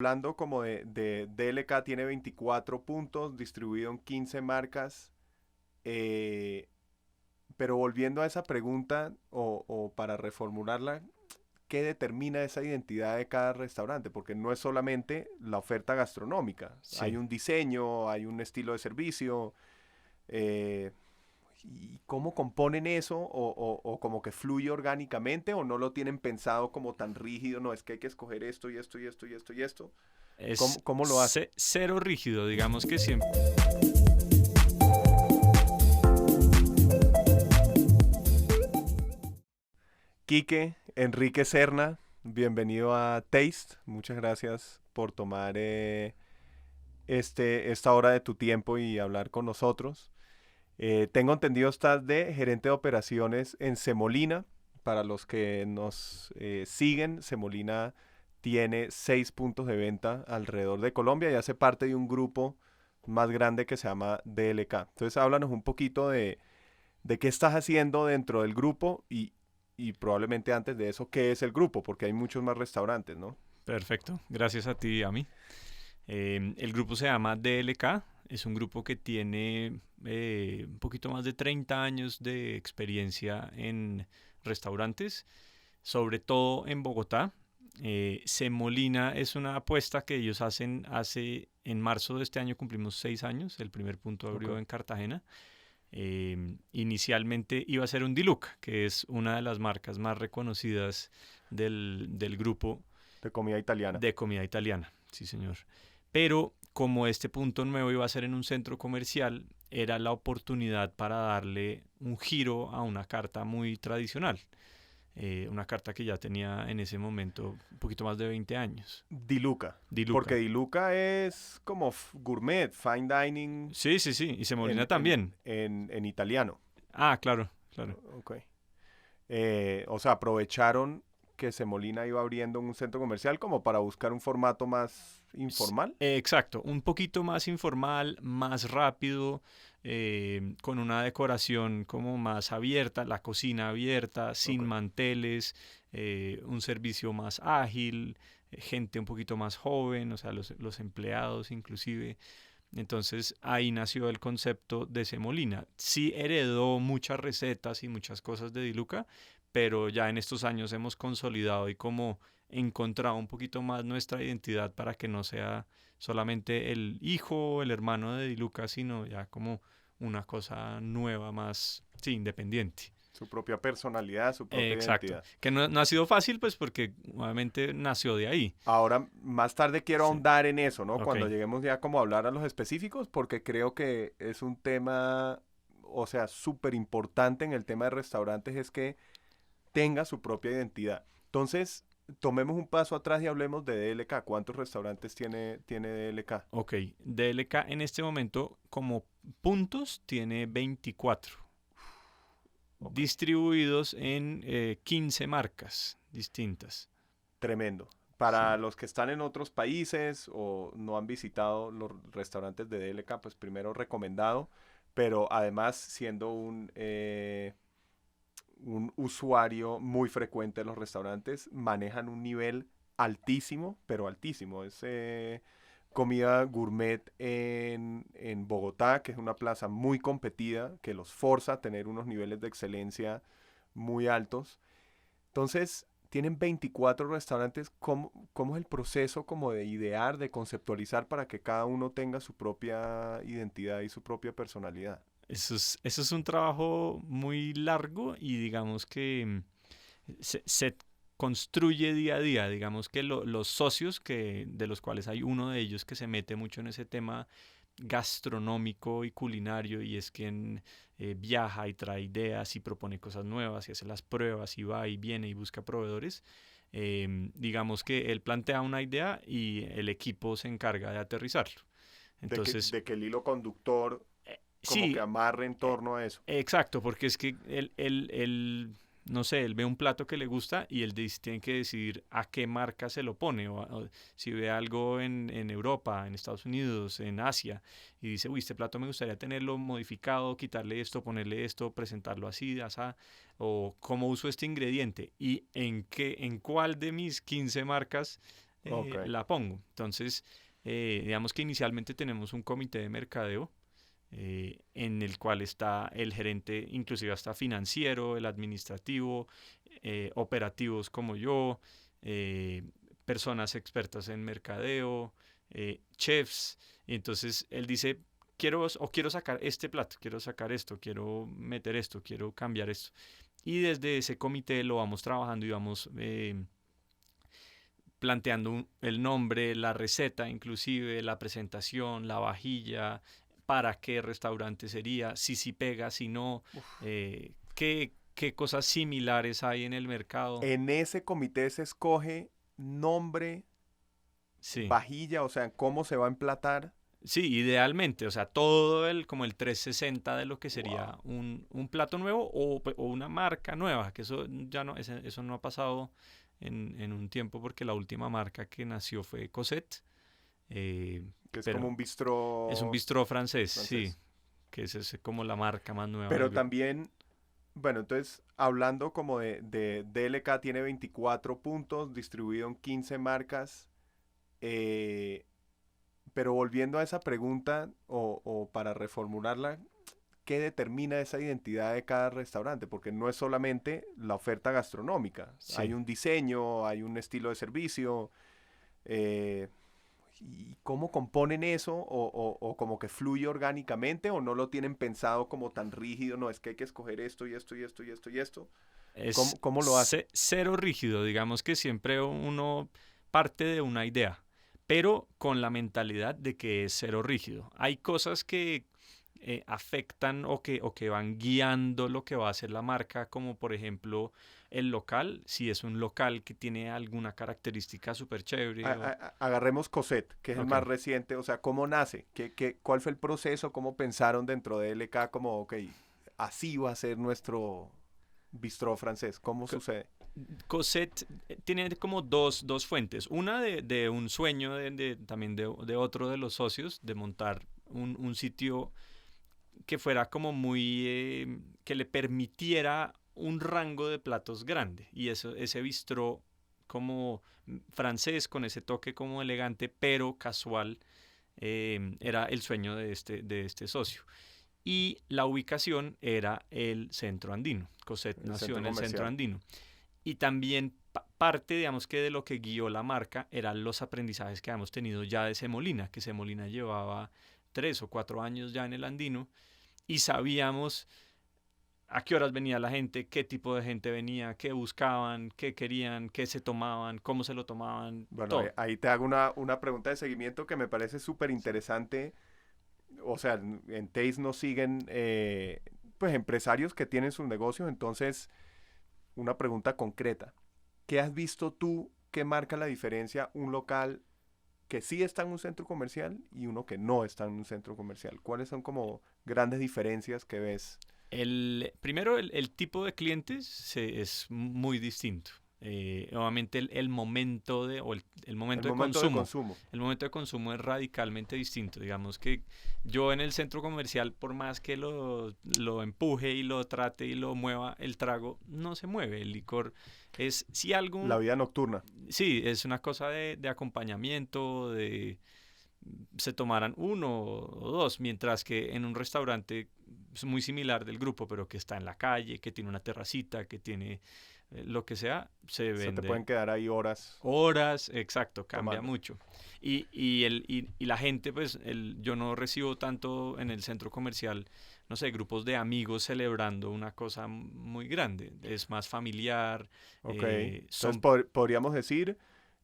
Hablando como de DLK, tiene 24 puntos, distribuido en 15 marcas. eh, pero volviendo a esa pregunta, o para reformularla, ¿qué determina esa identidad de cada restaurante? Porque no es solamente la oferta gastronómica, hay Sí. un diseño, hay un estilo de servicio. eh, ¿Y cómo componen eso? ¿O como que fluye orgánicamente? ¿O no lo tienen pensado como tan rígido? No, es que hay que escoger esto y esto y esto y esto y esto. Es ¿Cómo lo hacen? cero rígido, digamos que siempre. Quique, Enrique Serna, bienvenido a Taste. Muchas gracias por tomar esta hora de tu tiempo y hablar con nosotros. Tengo entendido, estás de gerente de operaciones en Semolina. Para los que nos siguen, Semolina tiene 6 puntos de venta alrededor de Colombia y hace parte de un grupo más grande que se llama DLK. Entonces, háblanos un poquito de qué estás haciendo dentro del grupo y probablemente antes de eso, qué es el grupo, porque hay muchos más restaurantes, ¿no? Perfecto, gracias a ti y a mí. El grupo se llama DLK, es un grupo que tiene un poquito más de 30 años de experiencia en restaurantes, sobre todo en Bogotá. Semolina es una apuesta que ellos hacen en marzo de este año cumplimos 6 años, el primer punto Ok. abrió en Cartagena. Inicialmente iba a ser un Diluc, que es una de las marcas más reconocidas del grupo De comida italiana. de comida italiana, sí señor. Pero como este punto nuevo iba a ser en un centro comercial, era la oportunidad para darle un giro a una carta muy tradicional, una carta que ya tenía en ese momento un poquito más de 20 años. Diluca. Porque Diluca. Diluca es como gourmet, fine dining Sí, sí, sí, y Semolina también. en italiano. Ah, claro, claro. Ok. O sea, aprovecharon que Semolina iba abriendo un centro comercial como para buscar un formato más informal. Exacto, un poquito más informal, más rápido, con una decoración como más abierta, la cocina abierta, sin Ok. manteles, un servicio más ágil, gente un poquito más joven, o sea, los empleados inclusive. Entonces ahí nació el concepto de Semolina. Sí heredó muchas recetas y muchas cosas de Diluca, pero ya en estos años hemos consolidado y como encontrado un poquito más nuestra identidad para que no sea solamente el hijo o el hermano de Diluca, sino ya como una cosa nueva más, sí, independiente. Su propia personalidad, su propia Exacto. identidad. Que no ha sido fácil, pues porque obviamente nació de ahí. Ahora, más tarde quiero Sí. ahondar en eso, ¿no? Ok. Cuando lleguemos ya como a hablar a los específicos, porque creo que es un tema, o sea, súper importante en el tema de restaurantes, es que tenga su propia identidad. Entonces, tomemos un paso atrás y hablemos de DLK. ¿Cuántos restaurantes tiene DLK? Ok, DLK en este momento como puntos tiene 24 Ok, distribuidos en 15 marcas distintas. tremendo. Sí. Para los que están en otros países o no han visitado los restaurantes de DLK, pues primero recomendado, pero además siendo un usuario muy frecuente de los restaurantes, manejan un nivel altísimo, pero altísimo. Es comida gourmet en Bogotá, que es una plaza muy competida, que los forza a tener unos niveles de excelencia muy altos. Entonces, tienen 24 restaurantes. ¿Cómo es el proceso como de idear, de conceptualizar para que cada uno tenga su propia identidad y su propia personalidad? Eso es un trabajo muy largo y digamos que se construye día a día. Digamos que los socios, de los cuales hay uno de ellos que se mete mucho en ese tema gastronómico y culinario y es quien viaja y trae ideas y propone cosas nuevas y hace las pruebas y va y viene y busca proveedores. Digamos que él plantea una idea y el equipo se encarga de aterrizarlo. De que, Entonces, de que el hilo conductor como que sí, amarre en eh, torno a eso. exacto, porque es que no sé, él ve un plato que le gusta y él tiene que decidir a qué marca se lo pone, o si ve algo en Europa, en Estados Unidos, en Asia, y dice, uy, este plato me gustaría tenerlo modificado, quitarle esto, ponerle esto, presentarlo así, así, o cómo uso este ingrediente y en cuál de mis 15 marcas Ok. la pongo. Entonces, digamos que inicialmente tenemos un comité de mercadeo en el cual está el gerente, inclusive hasta financiero, el administrativo, operativos como yo, eh, personas expertas en mercadeo, chefs. Y entonces él dice, quiero sacar este plato, quiero sacar esto, quiero meter esto, quiero cambiar esto. Y desde ese comité lo vamos trabajando y vamos planteando el nombre, la receta, inclusive la presentación, la vajilla, para qué restaurante sería, si pega, si no, qué cosas similares hay en el mercado. En ese comité se escoge nombre, Sí, vajilla, o sea, cómo se va a emplatar. sí, idealmente, o sea, todo como el 360 de lo que Wow. sería un plato nuevo o una marca nueva, que eso ya no, eso no ha pasado en un tiempo porque la última marca que nació fue Cosette, eh, Que es como pero un es un bistró bistró francés, sí, francés. que es como la marca más nueva del Pero grupo. también, bueno, entonces, hablando como de DLK, tiene 24 puntos, distribuido en 15 marcas. eh, pero volviendo a esa pregunta, o para reformularla, ¿qué determina esa identidad de cada restaurante? Porque no es solamente la oferta gastronómica, hay Sí, un diseño, hay un estilo de servicio. eh, ¿Y cómo componen eso? O como que fluye orgánicamente? ¿O no lo tienen pensado como tan rígido? No, es que hay que escoger esto y esto y esto y esto y esto. es ¿Cómo lo hacen? cero rígido, digamos que siempre uno parte de una idea, pero con la mentalidad de que es cero rígido. Hay cosas que afectan o que van guiando lo que va a hacer la marca, como por ejemplo el local, si es un local que tiene alguna característica súper chévere Agarremos Cosette, que es el ok. más reciente. O sea, ¿cómo nace? ¿Cuál fue el proceso? ¿Cómo pensaron dentro de LK como, ok, así va a ser nuestro bistró francés? ¿Cómo Co- sucede? Cosette tiene como dos fuentes. Una de un sueño también de otro de los socios de montar un sitio que fuera como muy, que le permitiera un rango de platos grande. Y ese bistró como francés, con ese toque como elegante, pero casual, era el sueño de este socio. Y la ubicación era el centro andino. Cosette El nació centro en el centro comercial. andino. Y también parte, digamos que de lo que guió la marca eran los aprendizajes que habíamos tenido ya de Semolina, que Semolina llevaba 3 o 4 años ya en el andino y sabíamos a qué horas venía la gente, qué tipo de gente venía, qué buscaban, qué querían, qué se tomaban, cómo se lo tomaban, Bueno, todo. ahí te hago una pregunta de seguimiento que me parece súper interesante. O sea, en Taste nos siguen pues empresarios que tienen sus negocios. Entonces, una pregunta concreta. ¿Qué has visto tú que marca la diferencia un local que sí está en un centro comercial y uno que no está en un centro comercial? ¿Cuáles son como grandes diferencias que ves? Primero, el tipo de clientes es muy distinto. Obviamente el momento el El momento de momento de consumo. consumo. El momento de consumo es radicalmente distinto. Digamos que yo en el centro comercial, por más que lo empuje y lo trate y lo mueva, el trago no se mueve. El licor es, si La algo, vida nocturna. sí, es una cosa de acompañamiento, se tomaran uno o dos, mientras que en un restaurante es muy similar del grupo, pero que está en la calle, que tiene una terracita, que tiene lo que sea, se Se te vende pueden quedar ahí horas horas, exacto, cambia tomando. mucho. Y la gente, pues, yo no recibo tanto en el centro comercial, no sé, grupos de amigos celebrando una cosa muy grande, es más familiar, Ok. Entonces son podríamos decir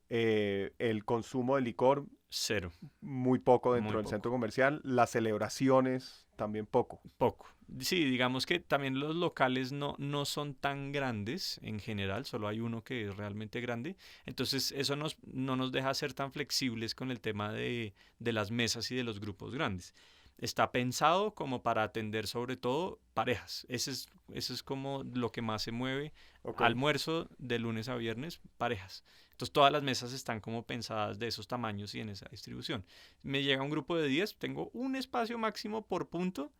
el consumo de licor cero, muy poco muy dentro del poco. centro comercial. Las celebraciones también poco. Poco. Sí, digamos que también los locales no son tan grandes en general, solo hay uno que es realmente grande. Entonces eso no nos deja ser tan flexibles con el tema de las mesas y de los grupos grandes. Está pensado como para atender sobre todo parejas. Ese es como lo que más se mueve. Ok. Almuerzo de lunes a viernes, parejas. Entonces todas las mesas están como pensadas de esos tamaños y en esa distribución. Me llega un grupo de 10, tengo un espacio máximo por punto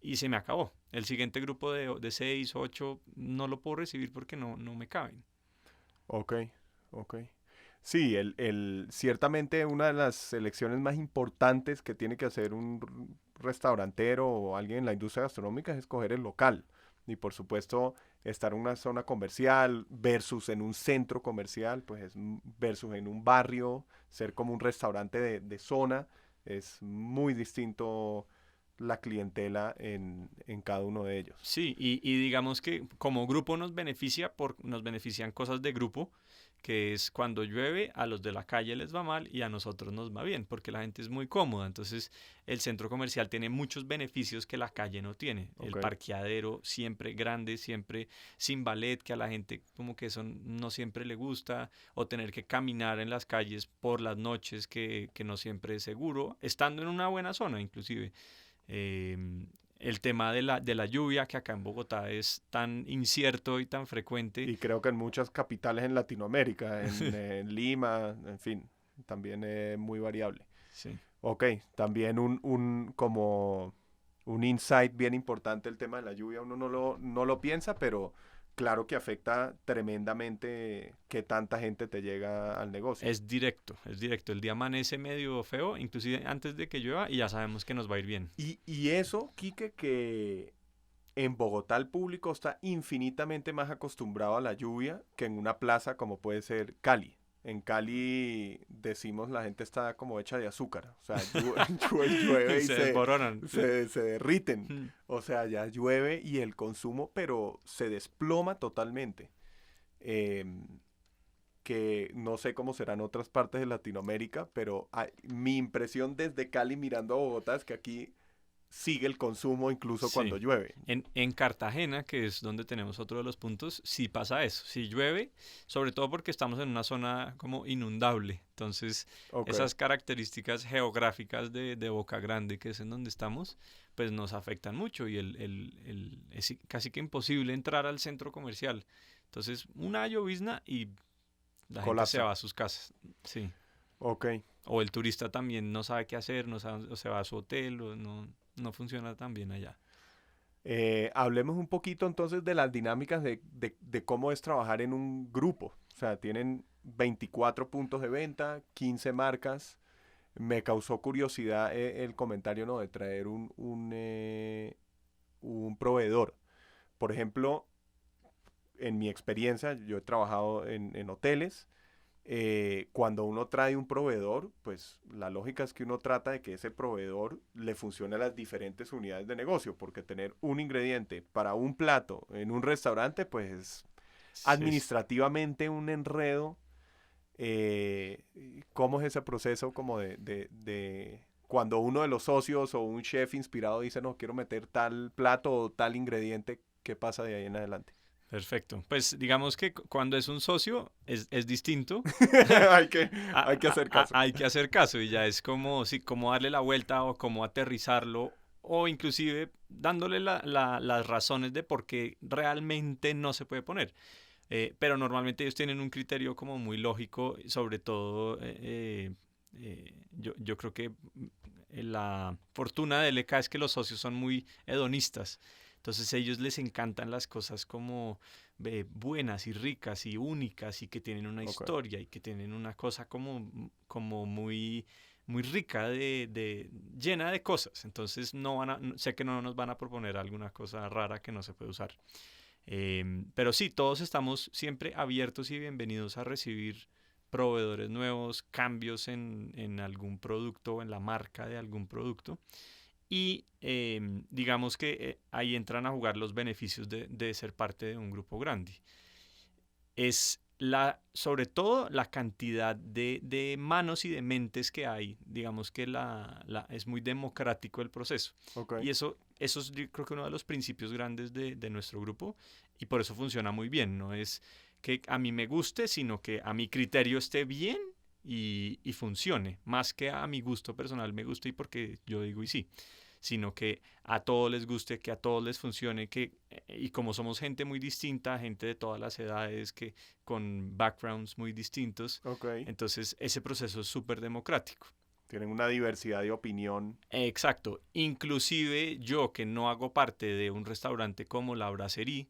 y se me acabó. El siguiente grupo de 6, 8 no lo puedo recibir porque no me caben. Ok. Ok. Sí, ciertamente una de las elecciones más importantes que tiene que hacer un restaurantero o alguien en la industria gastronómica es escoger el local. Y por supuesto, estar en una zona comercial versus en un centro comercial, pues versus en un barrio, ser como un restaurante de zona, es muy distinto la clientela en cada uno de ellos. Sí, y digamos que como grupo nos benefician cosas de grupo, que es cuando llueve, a los de la calle les va mal y a nosotros nos va bien, porque la gente es muy cómoda. Entonces, el centro comercial tiene muchos beneficios que la calle no tiene. El Ok, parqueadero siempre grande, siempre sin ballet, que a la gente como que eso no siempre le gusta, o tener que caminar en las calles por las noches, que no siempre es seguro, estando en una buena zona inclusive. El tema de la lluvia, que acá en Bogotá es tan incierto y tan frecuente. y creo que en muchas capitales en Latinoamérica, en Lima, en fin, también es muy variable. Sí. Ok, también como un insight bien importante el tema de la lluvia, uno no lo piensa, pero claro que afecta tremendamente que tanta gente te llega al negocio. Es directo, es directo. El día amanece medio feo, inclusive antes de que llueva, y ya sabemos que nos va a ir bien. Y eso, Quique, que en Bogotá el público está infinitamente más acostumbrado a la lluvia que en una plaza como puede ser Cali. En Cali decimos la gente está como hecha de azúcar, o sea, llueve y Se desboronan. Sí. se derriten. Mm. O sea, ya llueve y el consumo, pero se desploma totalmente. Em, que no sé cómo será en otras partes de Latinoamérica, pero mi impresión desde Cali mirando a Bogotá es que aquí sigue el consumo incluso cuando Sí. llueve. En Cartagena, que es donde tenemos otro de los puntos, sí pasa eso. Sí llueve, sobre todo porque estamos en una zona como inundable. Entonces, Ok. esas características geográficas de Boca Grande, que es en donde estamos, pues nos afectan mucho y es casi que imposible entrar al centro comercial. Entonces, una llovizna y la gente se Colapsa. va a sus casas. Sí. Ok. O el turista también no sabe qué hacer, no sabe, o se va a su hotel, o no funciona tan bien allá. Hablemos un poquito entonces de las dinámicas de cómo es trabajar en un grupo. O sea, tienen 24 puntos de venta, 15 marcas. Me causó curiosidad el comentario, ¿no? De traer un proveedor. Por ejemplo, en mi experiencia, yo he trabajado en hoteles. Cuando uno trae un proveedor, pues la lógica es que uno trata de que ese proveedor le funcione a las diferentes unidades de negocio, porque tener un ingrediente para un plato en un restaurante, pues es Sí. administrativamente un enredo. eh, ¿Cómo es ese proceso como de cuando uno de los socios o un chef inspirado dice, no, quiero meter tal plato o tal ingrediente, qué pasa de ahí en adelante? Perfecto. Pues digamos que cuando es un socio es distinto. hay, que, hay que hacer caso. Hay que hacer caso y ya es como, sí, como darle la vuelta o como aterrizarlo o inclusive dándole las razones de por qué realmente no se puede poner. Pero normalmente ellos tienen un criterio como muy lógico, sobre todo yo creo que la fortuna de LK es que los socios son muy hedonistas. Entonces a ellos les encantan las cosas como buenas y ricas y únicas y que tienen una Ok. historia y que tienen una cosa como muy, muy rica llena de cosas. Entonces sé que no nos van a proponer alguna cosa rara que no se puede usar. Pero sí, todos estamos siempre abiertos y bienvenidos a recibir proveedores nuevos, cambios en algún producto o en la marca de algún producto. Y digamos que ahí entran a jugar los beneficios de ser parte de un grupo grande. Es sobre todo la cantidad de manos y de mentes que hay. Digamos que es muy democrático el proceso. Ok. Y eso es yo creo que uno de los principios grandes de nuestro grupo y por eso funciona muy bien. No es que a mí me guste, sino que a mi criterio esté bien y funcione, más que a mi gusto personal me guste y porque yo digo y sí, sino que a todos les guste, que a todos les funcione, y como somos gente muy distinta, gente de todas las edades, que con backgrounds muy distintos, Ok. entonces ese proceso es súper democrático. Tienen una diversidad de opinión. Exacto, inclusive yo que no hago parte de un restaurante como la Brasserie,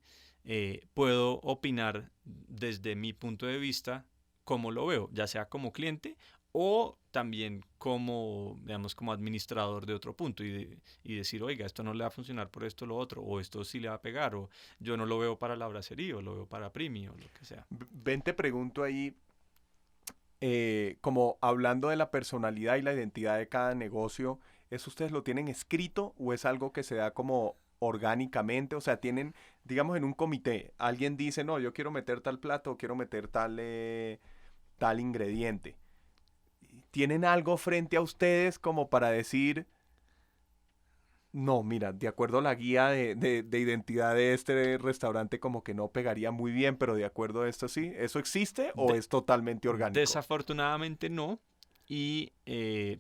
puedo opinar desde mi punto de vista cómo lo veo, ya sea como cliente o también como, digamos, como administrador de otro punto y decir, oiga, esto no le va a funcionar por esto o lo otro, o esto sí le va a pegar, o yo no lo veo para la bracería, o lo veo para Primi, o lo que sea. Ven, te pregunto ahí, como hablando de la personalidad y la identidad de cada negocio, ¿eso ustedes lo tienen escrito o es algo que se da como orgánicamente? O sea, tienen, digamos, en un comité, alguien dice, no, yo quiero meter tal plato, quiero meter tal ingrediente. ¿Tienen algo frente a ustedes como para decir, no, mira, de acuerdo a la guía de identidad de este restaurante como que no pegaría muy bien, pero de acuerdo a esto sí? ¿Eso existe o De- es totalmente orgánico? Desafortunadamente no. Y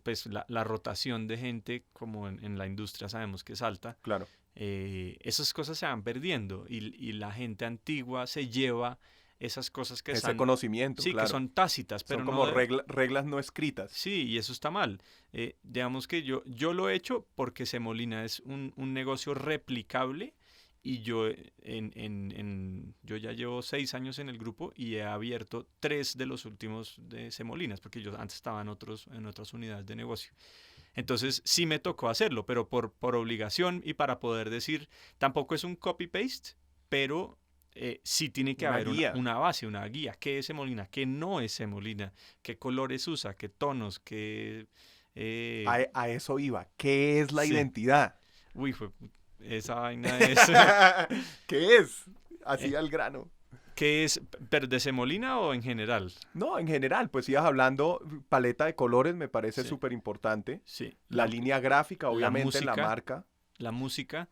pues la rotación de gente, como en la industria sabemos que es alta, Claro. esas cosas se van perdiendo y la gente antigua se lleva esas cosas que Ese están, conocimiento, sí, que claro. son tácitas, Son pero no como reglas no escritas. sí, y eso está mal. Digamos que yo lo he hecho porque Semolina es un negocio replicable y yo ya llevo 6 años en el grupo y he abierto 3 de los últimos de Semolinas, porque yo antes estaba en otras unidades de negocio. Entonces sí me tocó hacerlo, pero por obligación y para poder decir, tampoco es un copy-paste, pero sí tiene que Una haber guía. una base, una guía. ¿Qué es semolina? ¿Qué no es semolina? ¿Qué colores usa? ¿Qué tonos? ¿Qué...? eh, A eso iba. ¿Qué es la sí. identidad? Uy, esa vaina es... ¿Qué es? eh, Así al grano. ¿Qué es? ¿Pero de semolina o en general? No, en general, pues ibas hablando, paleta de colores me parece Sí, súper importante. sí. La línea gráfica, La obviamente, la música, marca, la música,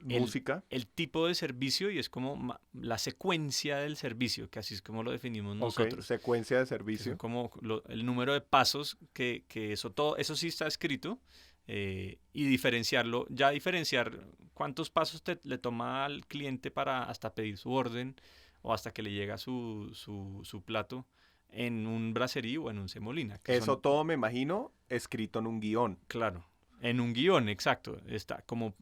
el, música. el tipo de servicio y es como la secuencia del servicio, que así es como lo definimos Ok, nosotros, secuencia de que son servicio. como el número de pasos que eso todo, eso sí está escrito y diferenciarlo, ya diferenciar cuántos pasos le toma al cliente para hasta pedir su orden o hasta que le llega su plato en un brasserie o en un semolina, que Eso son todo me imagino escrito en un guión. claro, en un guión, exacto. Está como,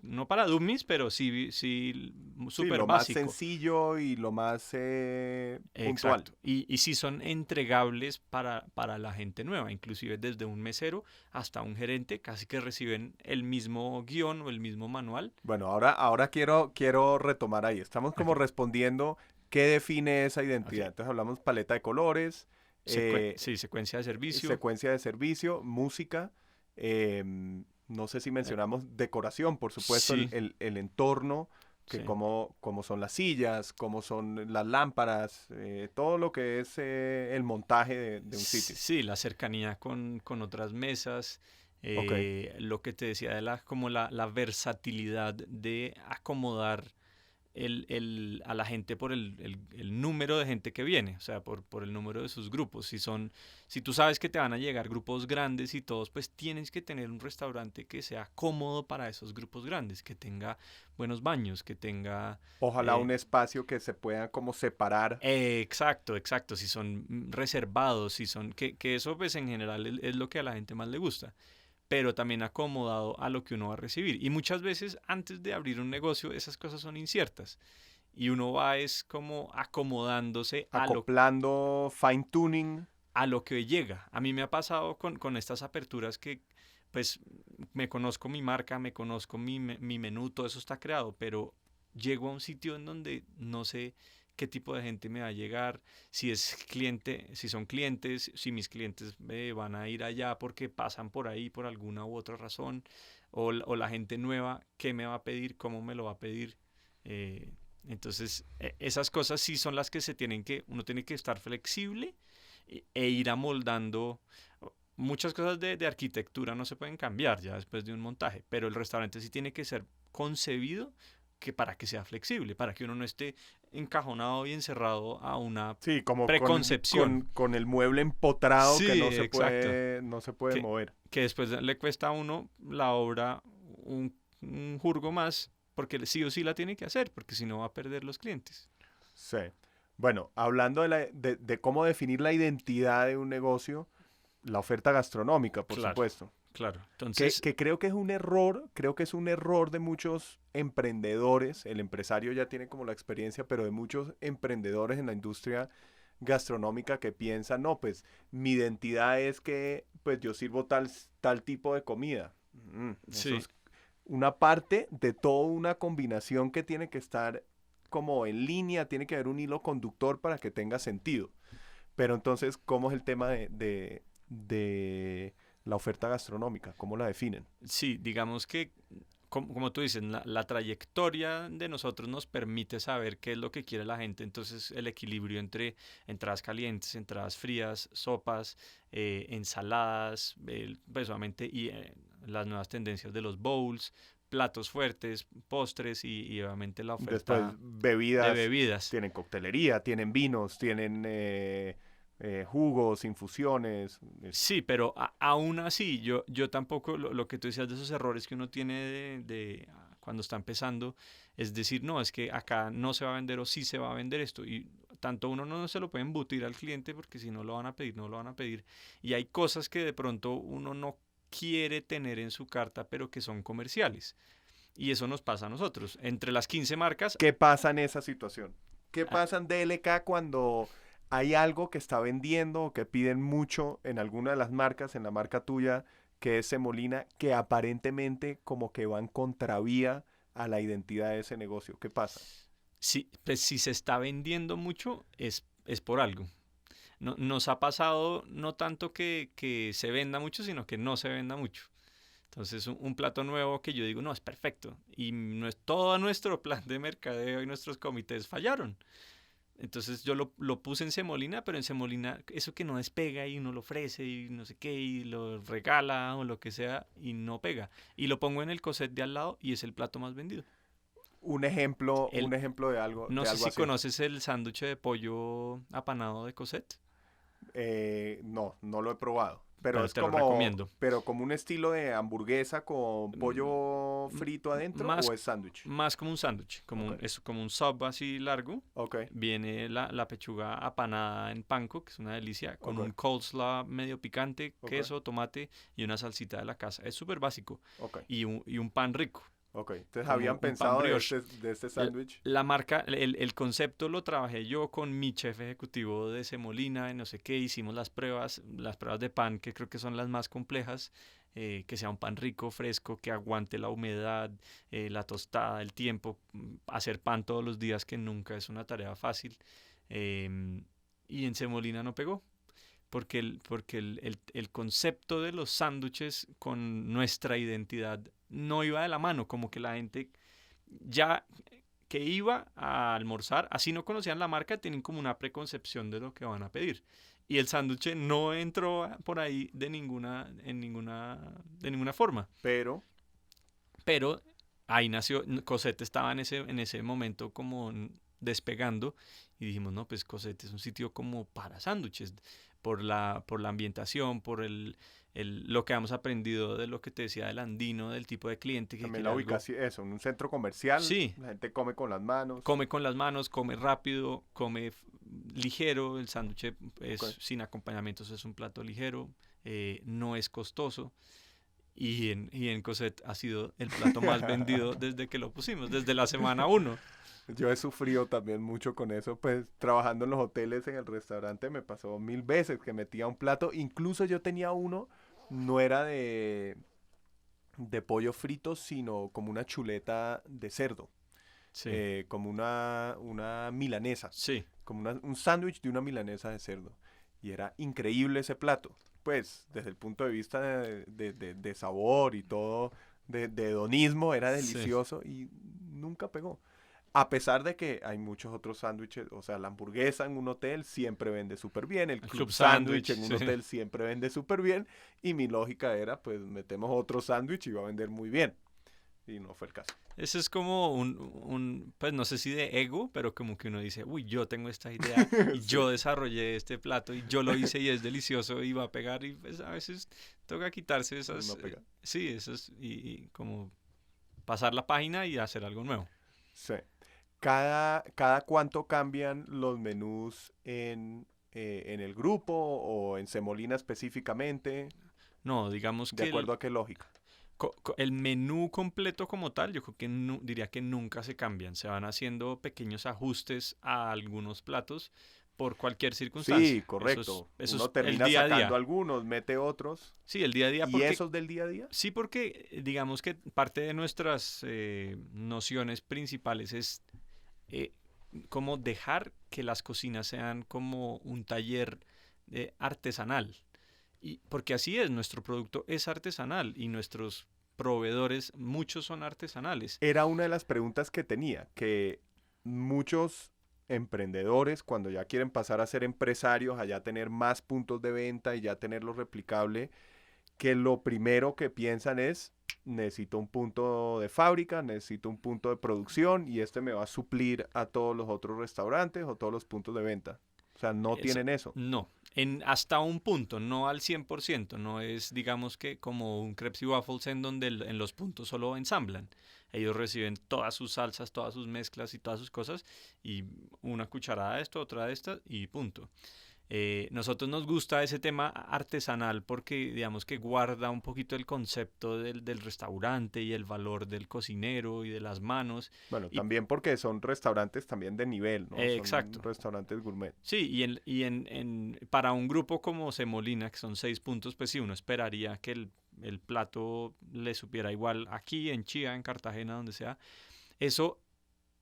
no para dummies, pero sí Sí, súper lo más básico. sencillo y lo más puntual. Exacto. Y sí son entregables para la gente nueva, inclusive desde un mesero hasta un gerente, casi que reciben el mismo guión o el mismo manual. Bueno, ahora quiero retomar ahí. Estamos como Ok, respondiendo qué define esa ok. identidad. Entonces hablamos paleta de colores, Sí, secuencia de servicio. secuencia de servicio, música. No sé si eh, mencionamos decoración, por supuesto, sí, el entorno, que sí. cómo son las sillas, cómo son las lámparas, todo lo que es el montaje de un sitio. Sí, la cercanía con otras mesas, Ok. lo que te decía de como la versatilidad de acomodar a la gente por el número de gente que viene, o sea, por el número de sus grupos. Si tú sabes que te van a llegar grupos grandes y todos, pues tienes que tener un restaurante que sea cómodo para esos grupos grandes, que tenga buenos baños, que tenga... Ojalá eh, un espacio que se pueda como separar. exacto, exacto, si son reservados, si son, que eso pues en general es lo que a la gente más le gusta, pero también acomodado a lo que uno va a recibir. Y muchas veces antes de abrir un negocio esas cosas son inciertas y uno va es como acomodándose Acoplando, fine tuning. a lo que llega. A mí me ha pasado con estas aperturas que pues me conozco mi marca, me conozco mi menú, todo eso está creado, pero llego a un sitio en donde no sé qué tipo de gente me va a llegar, si es cliente, si son clientes, si mis clientes van a ir allá porque pasan por ahí por alguna u otra razón, o la gente nueva, qué me va a pedir, cómo me lo va a pedir. Entonces, esas cosas sí son las que uno tiene que estar flexible e ir amoldando. Muchas cosas de arquitectura no se pueden cambiar ya después de un montaje, pero el restaurante sí tiene que ser concebido para que sea flexible, para que uno no esté encajonado y encerrado a una Sí, como preconcepción. con el mueble empotrado que Sí, exacto. no se puede Que, mover. que después le cuesta a uno la obra un jurgo más, porque sí o sí la tiene que hacer, porque si no va a perder los clientes. Sí. Bueno, hablando de cómo definir la identidad de un negocio, la oferta gastronómica, por Claro, supuesto. claro. Que, Entonces, que creo que es un error, creo que es un error de muchos emprendedores. El empresario ya tiene como la experiencia, pero de muchos emprendedores en la industria gastronómica que piensa, no, pues mi identidad es que pues yo sirvo tal tipo de comida. Eso Sí, es una parte de toda una combinación que tiene que estar como en línea, tiene que haber un hilo conductor para que tenga sentido. Pero entonces, ¿cómo es el tema de la oferta gastronómica? ¿Cómo la definen? sí, digamos que, como tú dices, la trayectoria de nosotros nos permite saber qué es lo que quiere la gente. Entonces, el equilibrio entre entradas calientes, entradas frías, sopas, ensaladas, pues obviamente, y las nuevas tendencias de los bowls, platos fuertes, postres y obviamente la Después, oferta de bebidas, bebidas. tienen coctelería, tienen vinos, tienen jugos, infusiones. Sí, pero aún así, yo tampoco, lo que tú decías de esos errores que uno tiene cuando está empezando, es decir, no, es que acá no se va a vender o sí se va a vender esto. Y tanto uno no se lo puede embutir al cliente porque si no lo van a pedir, no lo van a pedir. Y hay cosas que de pronto uno no quiere tener en su carta, pero que son comerciales. Y eso nos pasa a nosotros. Entre las 15 marcas, ¿Qué pasa en esa situación? ¿Qué ah, pasa en DLK cuando hay algo que está vendiendo o que piden mucho en alguna de las marcas, en la marca tuya, que es Semolina, que aparentemente como que van contravía a la identidad de ese negocio? ¿Qué pasa? si, pues, si se está vendiendo mucho, es por algo. Nos ha pasado no tanto que se venda mucho, sino que no se venda mucho. Entonces, un plato nuevo que yo digo, no, es perfecto. Y no es todo nuestro plan de mercadeo y nuestros comités fallaron. Entonces, yo lo puse en semolina, pero en semolina, eso que no despega y uno lo ofrece y no sé qué, y lo regala o lo que sea, y no pega. Y lo pongo en el coset de al lado y es el plato más vendido. Un El, ejemplo no de sé algo si así. conoces el sándwich de pollo apanado de coset, No, no lo he probado. Pero pero es te lo recomiendo. como un estilo de hamburguesa con Mm, pollo frito adentro Más, o es sándwich. más como un sándwich, Ok, es como un sub así largo. ok, Viene la pechuga apanada en panko, que es una delicia, con ok, un coleslaw medio picante, ok, queso, tomate y una salsita de la casa. Es súper básico. ok, Y un pan rico, ok. Entonces como habían un pan pensado brioche. de este La, sándwich. la marca, el concepto lo trabajé yo con mi chef ejecutivo de Semolina, y no sé qué, hicimos las pruebas de pan, que creo que son las más complejas, que sea un pan rico, fresco, que aguante la humedad, la tostada, el tiempo, hacer pan todos los días, que nunca es una tarea fácil. em, y en Semolina no pegó, porque el concepto de los sándwiches con nuestra identidad no iba de la mano, como que la gente ya que iba a almorzar, así no conocían la marca, tenían como una preconcepción de lo que van a pedir. Y el sándwich no entró por ahí de ninguna forma. Pero, Pero ahí nació, Cosette estaba en ese momento como despegando y dijimos, no, pues Cosette es un sitio como para sándwiches, por la ambientación, por lo que hemos aprendido de lo que te decía del andino, del tipo de cliente que también quiere la algo. ubicación, eso, en un centro comercial, Sí, la gente come con las manos. come con las manos, come rápido, come ligero, el sándwich Ok. es sin acompañamientos, es un plato ligero, no es costoso. Y en Cosette ha sido el plato más vendido desde que lo pusimos, desde la semana uno. Yo he sufrido también mucho con eso, pues trabajando en los hoteles, en el restaurante, me pasó 1000 veces que metía un plato. Incluso yo tenía uno, no era de pollo frito, sino como una chuleta de cerdo, Sí, como una milanesa, sí, como un sándwich de una milanesa de cerdo. Y era increíble ese plato, pues desde el punto de vista de sabor y todo, de hedonismo, era sí. delicioso y nunca pegó. A pesar de que hay muchos otros sándwiches, o sea, la hamburguesa en un hotel siempre vende súper bien, el El club club sándwich sándwich, en un sí. hotel siempre vende súper bien, y mi lógica era, pues metemos otro sándwich y va a vender muy bien. Y no fue el caso. Ese es como pues no sé si de ego, pero como que uno dice, uy, yo tengo esta idea y Sí, yo desarrollé este plato y yo lo hice y es delicioso y va a pegar y pues a veces toca quitarse esas, no pega. sí, esas y como pasar la página y hacer algo nuevo. Sí. Cada cuánto cambian los menús en el grupo o en Semolina específicamente, No, digamos de que acuerdo a qué lógica. el menú completo como tal, yo creo que diría que nunca se cambian. Se van haciendo pequeños ajustes a algunos platos, por cualquier circunstancia. Sí, correcto. Eso Uno es el termina día a sacando día. algunos, mete otros. Sí, el día a día, ¿Y porque esos del día a día? sí, porque digamos que parte de nuestras nociones principales es eh, como dejar que las cocinas sean como un taller artesanal. Y porque así es, nuestro producto es artesanal y nuestros proveedores, muchos son artesanales. Era una de las preguntas que tenía, que muchos emprendedores cuando ya quieren pasar a ser empresarios, a ya tener más puntos de venta y ya tenerlo replicable, que lo primero que piensan es, necesito un punto de fábrica, necesito un punto de producción y este me va a suplir a todos los otros restaurantes o todos los puntos de venta. O sea, no Eso, tienen eso. no, hasta un punto, no al 100%, no es digamos que como un Crepes y Waffles en donde en los puntos solo ensamblan. Ellos reciben todas sus salsas, todas sus mezclas y todas sus cosas y una cucharada de esto, otra de esta y punto. Nosotros nos gusta ese tema artesanal porque digamos que guarda un poquito el concepto del restaurante y el valor del cocinero y de las manos. Bueno, Y, también porque son restaurantes también de nivel, ¿no? Son exacto. restaurantes gourmet. Sí, para un grupo como Semolina, que son 6 puntos, pues sí, uno esperaría que el plato le supiera igual aquí, en Chía, en Cartagena, donde sea. Eso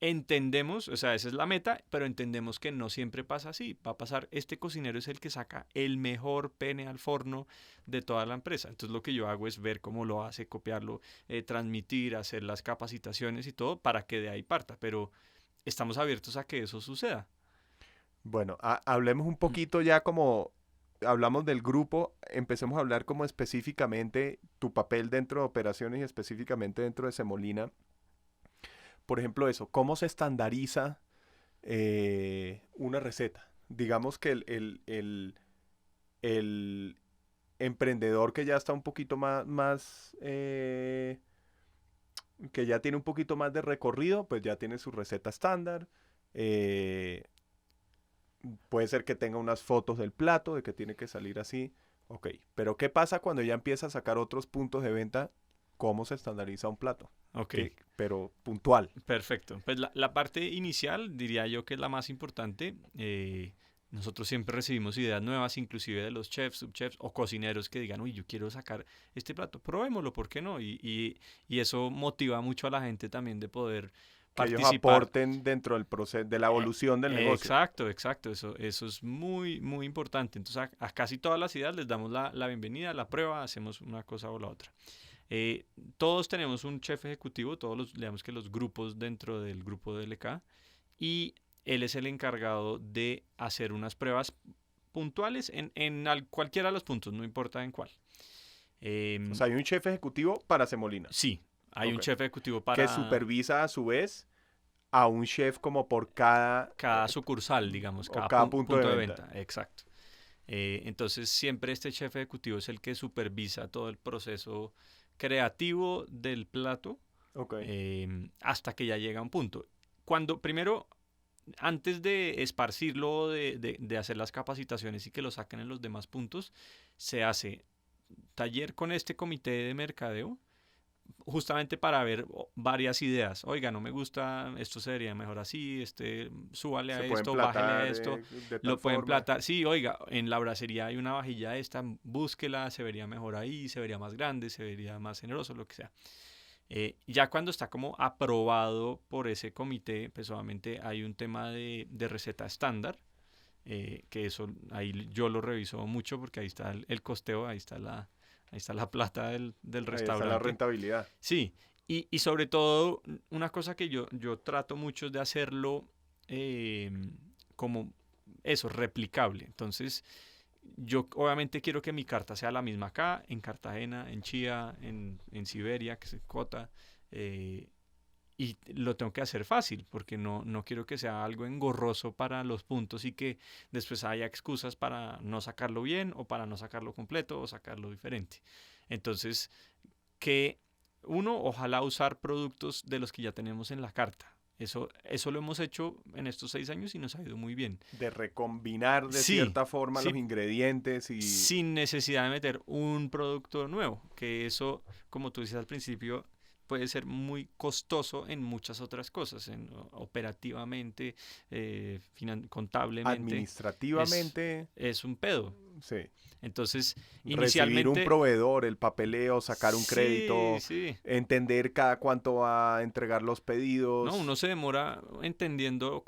entendemos, o sea, esa es la meta, pero entendemos que no siempre pasa así. Va a pasar, este cocinero es el que saca el mejor pene al forno de toda la empresa. Entonces lo que yo hago es ver cómo lo hace, copiarlo, transmitir, hacer las capacitaciones y todo para que de ahí parta. Pero estamos abiertos a que eso suceda. Bueno, hablemos un poquito ya como hablamos del grupo, empecemos a hablar como específicamente tu papel dentro de operaciones y específicamente dentro de Semolina. Por ejemplo, eso, ¿cómo se estandariza una receta? Digamos que el emprendedor que ya está un poquito más, que ya tiene un poquito más de recorrido, pues ya tiene su receta estándar. eh, Puede ser que tenga unas fotos del plato, de que tiene que salir así. Ok, pero ¿qué pasa cuando ya empieza a sacar otros puntos de venta? ¿Cómo se estandariza un plato? Ok, Pero puntual. perfecto. Pues la parte inicial diría yo que es la más importante. Nosotros siempre recibimos ideas nuevas, inclusive de los chefs, subchefs o cocineros que digan, uy, yo quiero sacar este plato, probémoslo, ¿por qué no? Y eso motiva mucho a la gente también de poder Que ellos participar. aporten dentro del proceso, de la evolución del negocio. Exacto, exacto, eso es muy, muy importante. Entonces a casi todas las ideas les damos la bienvenida, la prueba, hacemos una cosa o la otra. Todos tenemos un chef ejecutivo, digamos que los grupos dentro del grupo de LK, y él es el encargado de hacer unas pruebas puntuales cualquiera de los puntos, no importa en cuál. O Em, sea, hay un chef ejecutivo para Semolina. sí, hay un Ok. chef ejecutivo Que para supervisa a su vez a un chef como por cada, cada sucursal, digamos, o cada cada punto de punto de venta. venta, exacto. Entonces siempre este chef ejecutivo es el que supervisa todo el proceso creativo del plato Ok. hasta que ya llega a un punto. Primero, antes de esparcirlo, de hacer las capacitaciones y que lo saquen en los demás puntos, se hace taller con este comité de mercadeo justamente para ver varias ideas. Oiga, no me gusta, esto sería mejor así, súbale a Se pueden esto, bájele a platar esto, de tal lo pueden forma. platar. Sí, oiga, en la bracería hay una vajilla esta, búsquela, se vería mejor ahí, se vería más grande, se vería más generoso, lo que sea. Ya cuando está como aprobado por ese comité, pues obviamente hay un tema de receta estándar, que eso ahí yo lo reviso mucho porque ahí está el costeo, ahí está la plata del Ahí está la restaurante. rentabilidad. Sí, y sobre todo, una cosa que yo trato mucho es de hacerlo eh, como eso, replicable. Entonces, yo obviamente quiero que mi carta sea la misma acá, en Cartagena, en Chía, en Siberia, que es en Cota, eh, y lo tengo que hacer fácil, porque no quiero que sea algo engorroso para los puntos y que después haya excusas para no sacarlo bien o para no sacarlo completo o sacarlo diferente. Entonces, que uno, ojalá usar productos de los que ya tenemos en la carta. Eso lo hemos hecho en estos 6 años y nos ha ido muy bien. De recombinar de Sí, cierta forma los sí, ingredientes y sin necesidad de meter un producto nuevo. Que eso, como tú dices al principio, puede ser muy costoso en muchas otras cosas, operativamente, contablemente, Administrativamente, es un pedo. sí. Entonces, Recibir un inicialmente, proveedor, el papeleo, sacar un sí, crédito, sí. entender cada cuánto va a entregar los No, uno pedidos, se demora entendiendo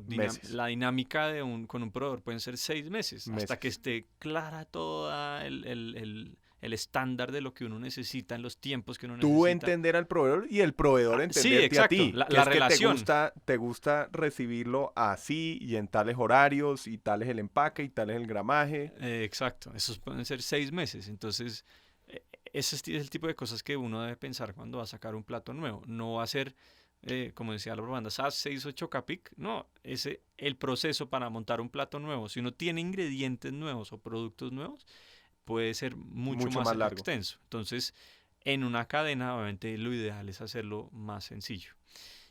meses, la dinámica con un proveedor. Pueden ser 6 meses hasta que meses. esté clara toda el estándar de lo que uno necesita en los tiempos que uno Tú necesita. entender al proveedor y el proveedor Sí, entenderte a exacto, ti, que la es que relación. te gusta recibirlo así y en tales horarios y tal es el empaque y tal es el gramaje. Exacto, esos pueden ser 6 meses. Entonces, ese es el tipo de cosas que uno debe pensar cuando va a sacar un plato nuevo. No va a ser, como decía la propaganda, SAS 6 8 Capic. No, el proceso para montar un plato nuevo, si uno tiene ingredientes nuevos o productos nuevos, puede ser mucho Mucho más más largo. extenso. Entonces, en una cadena, obviamente, lo ideal es hacerlo más sencillo.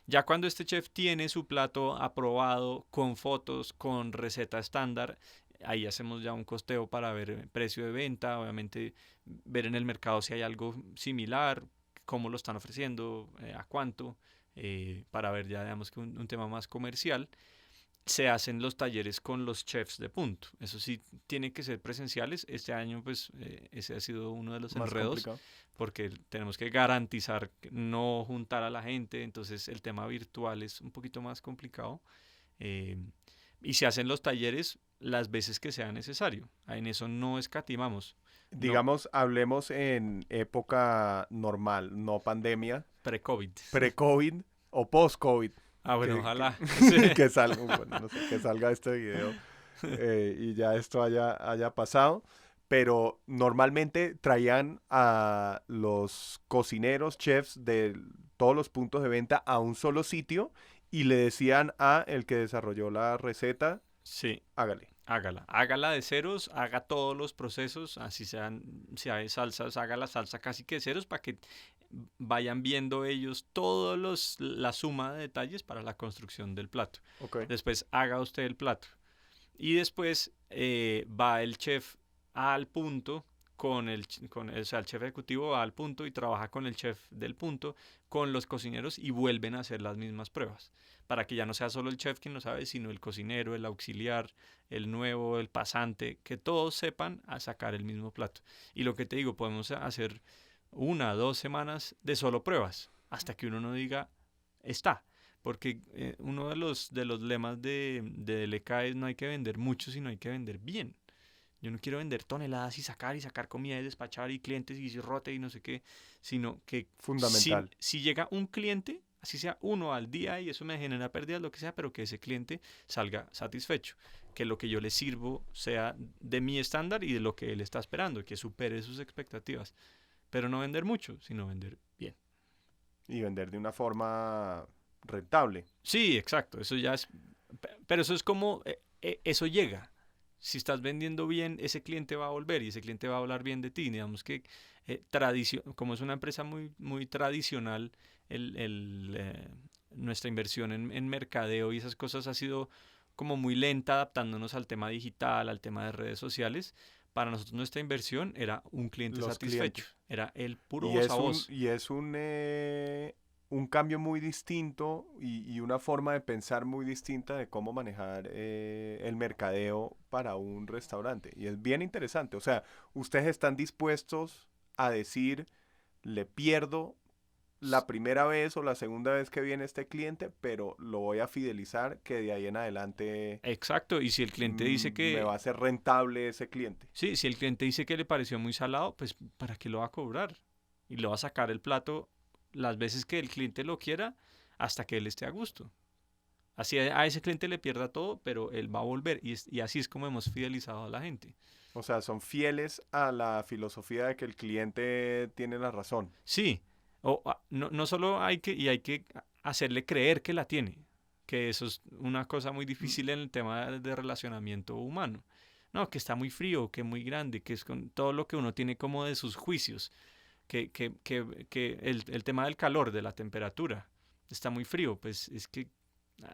Ya cuando este chef tiene su plato aprobado con fotos, con receta estándar, ahí hacemos ya un costeo para ver el precio de venta, obviamente ver en el mercado si hay algo similar, cómo lo están ofreciendo, a cuánto, para ver ya digamos que un tema más comercial. Se hacen los talleres con los chefs de punto. Eso sí, tiene que ser presenciales. Este año, pues, ese ha sido uno de los Más enredos, complicado. porque tenemos que garantizar no juntar a la gente. Entonces, el tema virtual es un poquito más complicado. eh, y se hacen los talleres las veces que sea necesario. En eso no escatimamos. No, Digamos, hablemos en época normal, no pandemia, pre-COVID. pre-COVID o post-COVID. Ah, bueno, Que, ojalá. que salga, bueno, no sé, que salga este video y ya esto haya pasado. Pero normalmente traían a los cocineros, chefs de todos los puntos de venta a un solo sitio y le decían a el que desarrolló la receta, Sí. hágale. Hágala de ceros, haga todos los procesos, así sean, si hay salsas, haga la salsa casi que de ceros para que vayan viendo ellos la suma de detalles para la construcción del plato. Ok. Después haga usted el plato. Y después va el chef al punto o sea, el chef ejecutivo va al punto y trabaja con el chef del punto, con los cocineros y vuelven a hacer las mismas pruebas, para que ya no sea solo el chef quien lo sabe, sino el cocinero, el auxiliar, el nuevo, el pasante, que todos sepan a sacar el mismo plato. Y lo que te digo, podemos hacer 1 2 semanas de solo pruebas, hasta que uno no diga, está. Porque uno de los lemas de LK es no hay que vender mucho, sino hay que vender bien. Yo no quiero vender toneladas y sacar comida y despachar y clientes y rote y no sé qué, sino que Fundamental. si llega un cliente, así sea uno al día y eso me genera pérdidas, lo que sea, pero que ese cliente salga satisfecho, que lo que yo le sirvo sea de mi estándar y de lo que él está esperando, que supere sus expectativas. Pero no vender mucho, sino vender bien. Y vender de una forma rentable. Sí, exacto, eso ya es, pero eso es como, eso llega. Si estás vendiendo bien, ese cliente va a volver y ese cliente va a hablar bien de ti. Digamos que como es una empresa muy, muy tradicional, nuestra inversión en mercadeo y esas cosas ha sido como muy lenta adaptándonos al tema digital, al tema de redes sociales. Para nosotros nuestra inversión era un cliente Los satisfecho, clientes. era el puro Y voz a es voz. un cambio muy distinto y una forma de pensar muy distinta de cómo manejar el mercadeo para un restaurante. Y es bien interesante. O sea, ustedes están dispuestos a decir, le pierdo la primera vez o la segunda vez que viene este cliente, pero lo voy a fidelizar que de ahí en adelante Exacto, y si el cliente dice me va que, a ser rentable ese cliente. sí, si el cliente dice que le pareció muy salado, pues ¿para qué lo va a cobrar? Y lo va a sacar el plato las veces que el cliente lo quiera hasta que él esté a gusto. Así a ese cliente le pierda todo, pero él va a volver y así es como hemos fidelizado a la gente. O sea, son fieles a la filosofía de que el cliente tiene la razón. Sí, no solo hay que hacerle creer que la tiene, que eso es una cosa muy difícil en el tema de relacionamiento humano. No, que está muy frío, que muy grande, que es con todo lo que uno tiene como de sus juicios, que el tema del calor, de la temperatura, está muy frío, pues es que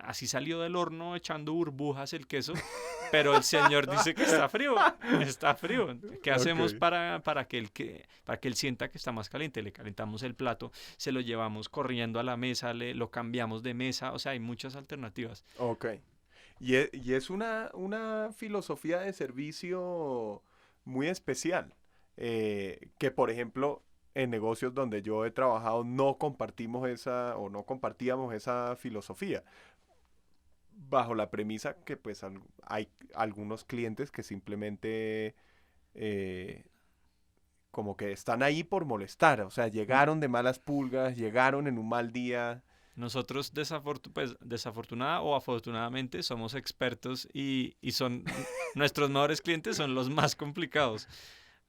así salió del horno echando burbujas el queso, pero el señor dice que está frío, está frío. ¿Qué hacemos Ok. para que él sienta que está más caliente? Le calentamos el plato, se lo llevamos corriendo a la mesa, lo cambiamos de mesa, o sea, hay muchas alternativas. Ok. Y es una filosofía de servicio muy especial, que por ejemplo en negocios donde yo he trabajado no compartimos esa o no compartíamos esa filosofía, bajo la premisa que pues hay algunos clientes que simplemente eh, como que están ahí por molestar, o sea, llegaron de malas pulgas, llegaron en un mal día. Nosotros pues, desafortunada o afortunadamente somos expertos y nuestros mejores clientes son los más complicados.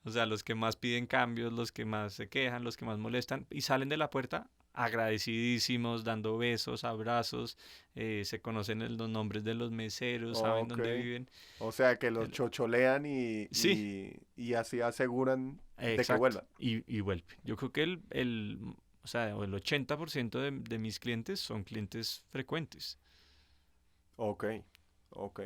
O sea, los que más piden cambios, los que más se quejan, los que más molestan y salen de la puerta agradecidísimos, dando besos, abrazos, se conocen los nombres de los meseros, saben Ok. dónde viven. O sea, que los El- chocholean sí, y así aseguran de que exacto. vuelvan. Y vuelve. Yo creo que o sea, el 80% de mis clientes son clientes frecuentes. Ok, ok.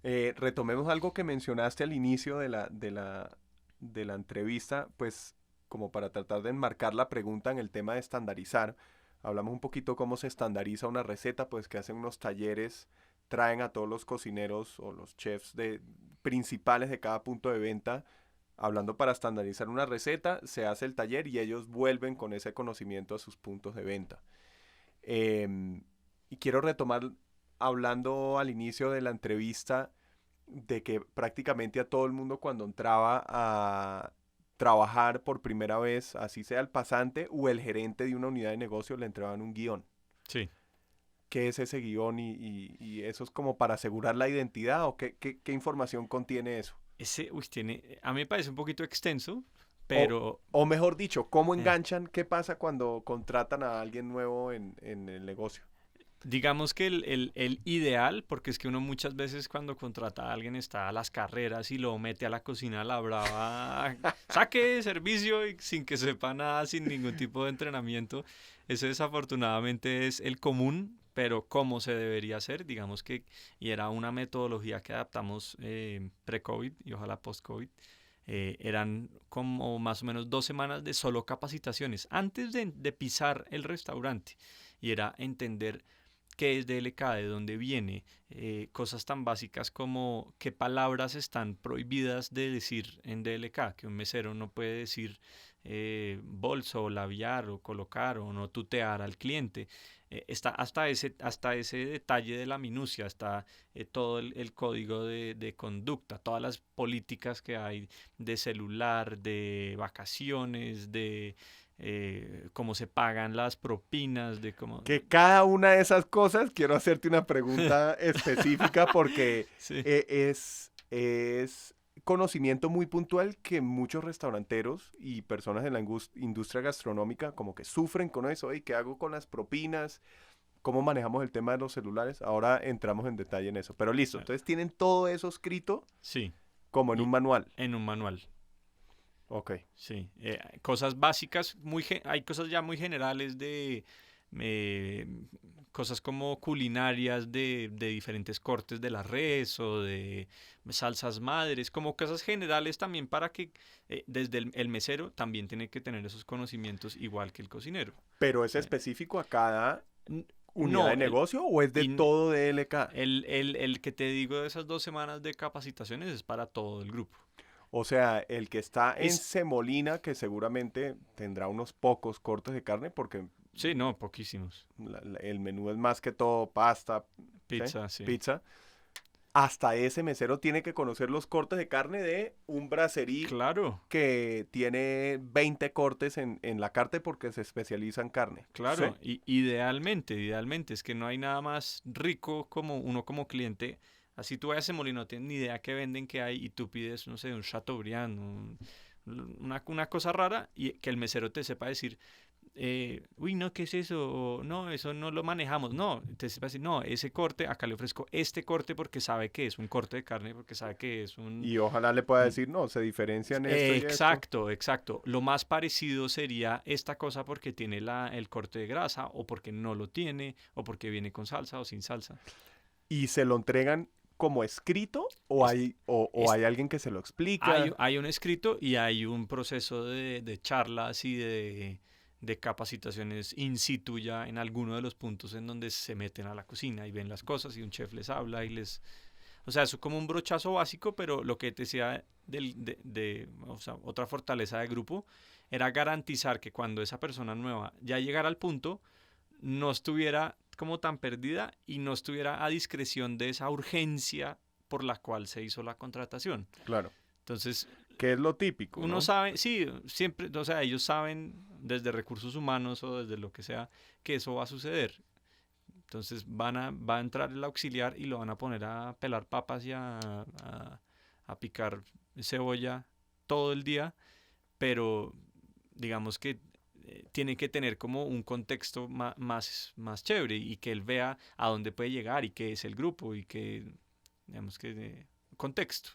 Retomemos algo que mencionaste al inicio de la entrevista, pues como para tratar de enmarcar la pregunta en el tema de estandarizar. Hablamos un poquito cómo se estandariza una receta, pues que hacen unos talleres, traen a todos los cocineros o los chefs principales de cada punto de venta, hablando para estandarizar una receta, se hace el taller y ellos vuelven con ese conocimiento a sus puntos de venta. Em, y quiero retomar hablando al inicio de la entrevista de que prácticamente a todo el mundo cuando entraba a trabajar por primera vez, así sea el pasante o el gerente de una unidad de negocio, le entregaban un guión. Sí. ¿Qué es ese guión y eso es como para asegurar la identidad o qué información contiene eso? A mí me parece un poquito extenso, O, pero o mejor dicho, ¿cómo eh, enganchan? ¿Qué pasa cuando contratan a alguien nuevo en el negocio? digamos que el ideal, porque es que uno muchas veces cuando contrata a alguien está a las carreras y lo mete a la cocina a la brava, saque servicio y sin que sepa nada, sin ningún tipo de entrenamiento. Ese desafortunadamente es el común, pero cómo se debería hacer, digamos que, y era una metodología que adaptamos pre-COVID y ojalá post-COVID. Eran como más o menos 2 semanas de solo capacitaciones antes de pisar el restaurante. Y era entender qué es DLK, de dónde viene, cosas tan básicas como qué palabras están prohibidas de decir en DLK, que un mesero no puede decir bolso, o labiar, o colocar, o no tutear al cliente. Está hasta ese detalle de la minucia, hasta todo el código de conducta, todas las políticas que hay de celular, de vacaciones, de cómo se pagan las propinas, de cómo... Que cada una de esas cosas, quiero hacerte una pregunta específica porque Sí, es conocimiento muy puntual que muchos restauranteros y personas en la industria gastronómica como que sufren con eso. ¿Y qué hago con las propinas? ¿Cómo manejamos el tema de los celulares? Ahora entramos en detalle en eso. Pero listo, claro. entonces tienen todo eso escrito Sí, como en un y manual. en un manual. Ok. Sí, cosas básicas, hay cosas ya muy generales eh, cosas como culinarias de diferentes cortes de la res o de salsas madres, como cosas generales también para que desde el mesero también tiene que tener esos conocimientos igual que el cocinero. ¿Pero es Eh, específico a cada n- unidad no, de negocio o es de y todo DLK? el que te digo de esas 2 semanas de capacitaciones es para todo el grupo. O sea, el que está en Es, Semolina, que seguramente tendrá unos pocos cortes de carne, porque sí, no, poquísimos. el menú es más que todo pasta, ¿sí? Pizza, sí. Pizza. Hasta ese mesero tiene que conocer los cortes de carne de un brasserie Claro. que tiene 20 cortes en la carta porque se especializa en carne. ¿Sí? Claro, y idealmente, es que no hay nada más rico como uno como cliente. Así tú vayas a Molino, no tienes ni idea qué venden, qué hay, y tú pides, no sé, un Chateaubriand, una cosa rara, y que el mesero te sepa decir, uy, no, ¿qué es eso? O, no, eso no lo manejamos. No, te sepa decir, no, ese corte, acá le ofrezco este corte porque sabe que es un corte de carne, porque sabe que es un... Y ojalá le pueda decir, no, se diferencian esto y esto. Exacto, exacto. Lo más parecido sería esta cosa porque tiene el corte de grasa o porque no lo tiene o porque viene con salsa o sin salsa. Y se lo entregan como escrito o Es- o es- hay alguien que se lo explica? hay un escrito y hay un proceso de charlas y de capacitaciones in situ ya en alguno de los puntos en donde se meten a la cocina y ven las cosas y un chef les habla y les... O sea, eso es como un brochazo básico, pero lo que te decía o sea, otra fortaleza de grupo era garantizar que cuando esa persona nueva ya llegara al punto, no estuviera como tan perdida y no estuviera a discreción de esa urgencia por la cual se hizo la contratación. Claro, Entonces, que es lo típico, uno ¿no? sabe, sí, siempre, o sea, ellos saben desde recursos humanos o desde lo que sea que eso va a suceder. Entonces va a entrar el auxiliar y lo van a poner a pelar papas y a picar cebolla todo el día, pero digamos que tiene que tener como un contexto más chévere y que él vea a dónde puede llegar y qué es el grupo y que, digamos que, contexto.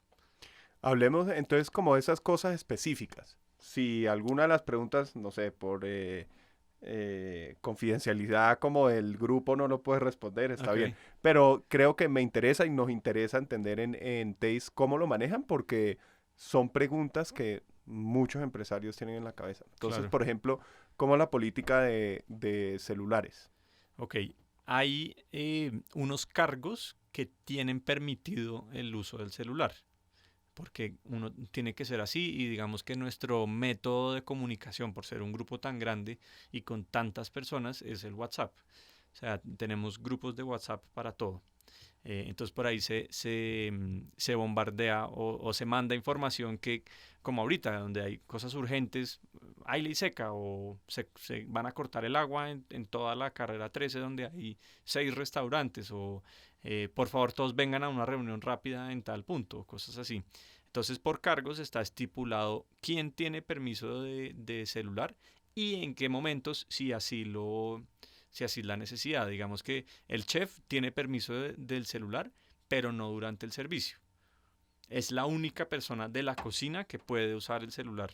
Hablemos entonces como de esas cosas específicas. Si alguna de las preguntas, no sé, por confidencialidad como del grupo no lo puedes responder, está Ok, bien. Pero creo que me interesa y nos interesa entender en Taste cómo lo manejan porque son preguntas que muchos empresarios tienen en la cabeza. Entonces, claro. por ejemplo, ¿cómo es la política de celulares? Ok, hay unos cargos que tienen permitido el uso del celular, porque uno tiene que ser así y digamos que nuestro método de comunicación, por ser un grupo tan grande y con tantas personas, es el WhatsApp. O sea, tenemos grupos de WhatsApp para todo. Entonces por ahí se bombardea o se manda información que, como ahorita, donde hay cosas urgentes, hay ley seca o se van a cortar el agua en toda la carrera 13 donde hay 6 restaurantes o por favor todos vengan a una reunión rápida en tal punto, cosas así. Entonces por cargos está estipulado quién tiene permiso de celular y en qué momentos, si así es la necesidad. Digamos que el chef tiene permiso del celular, pero no durante el servicio. Es la única persona de la cocina que puede usar el celular.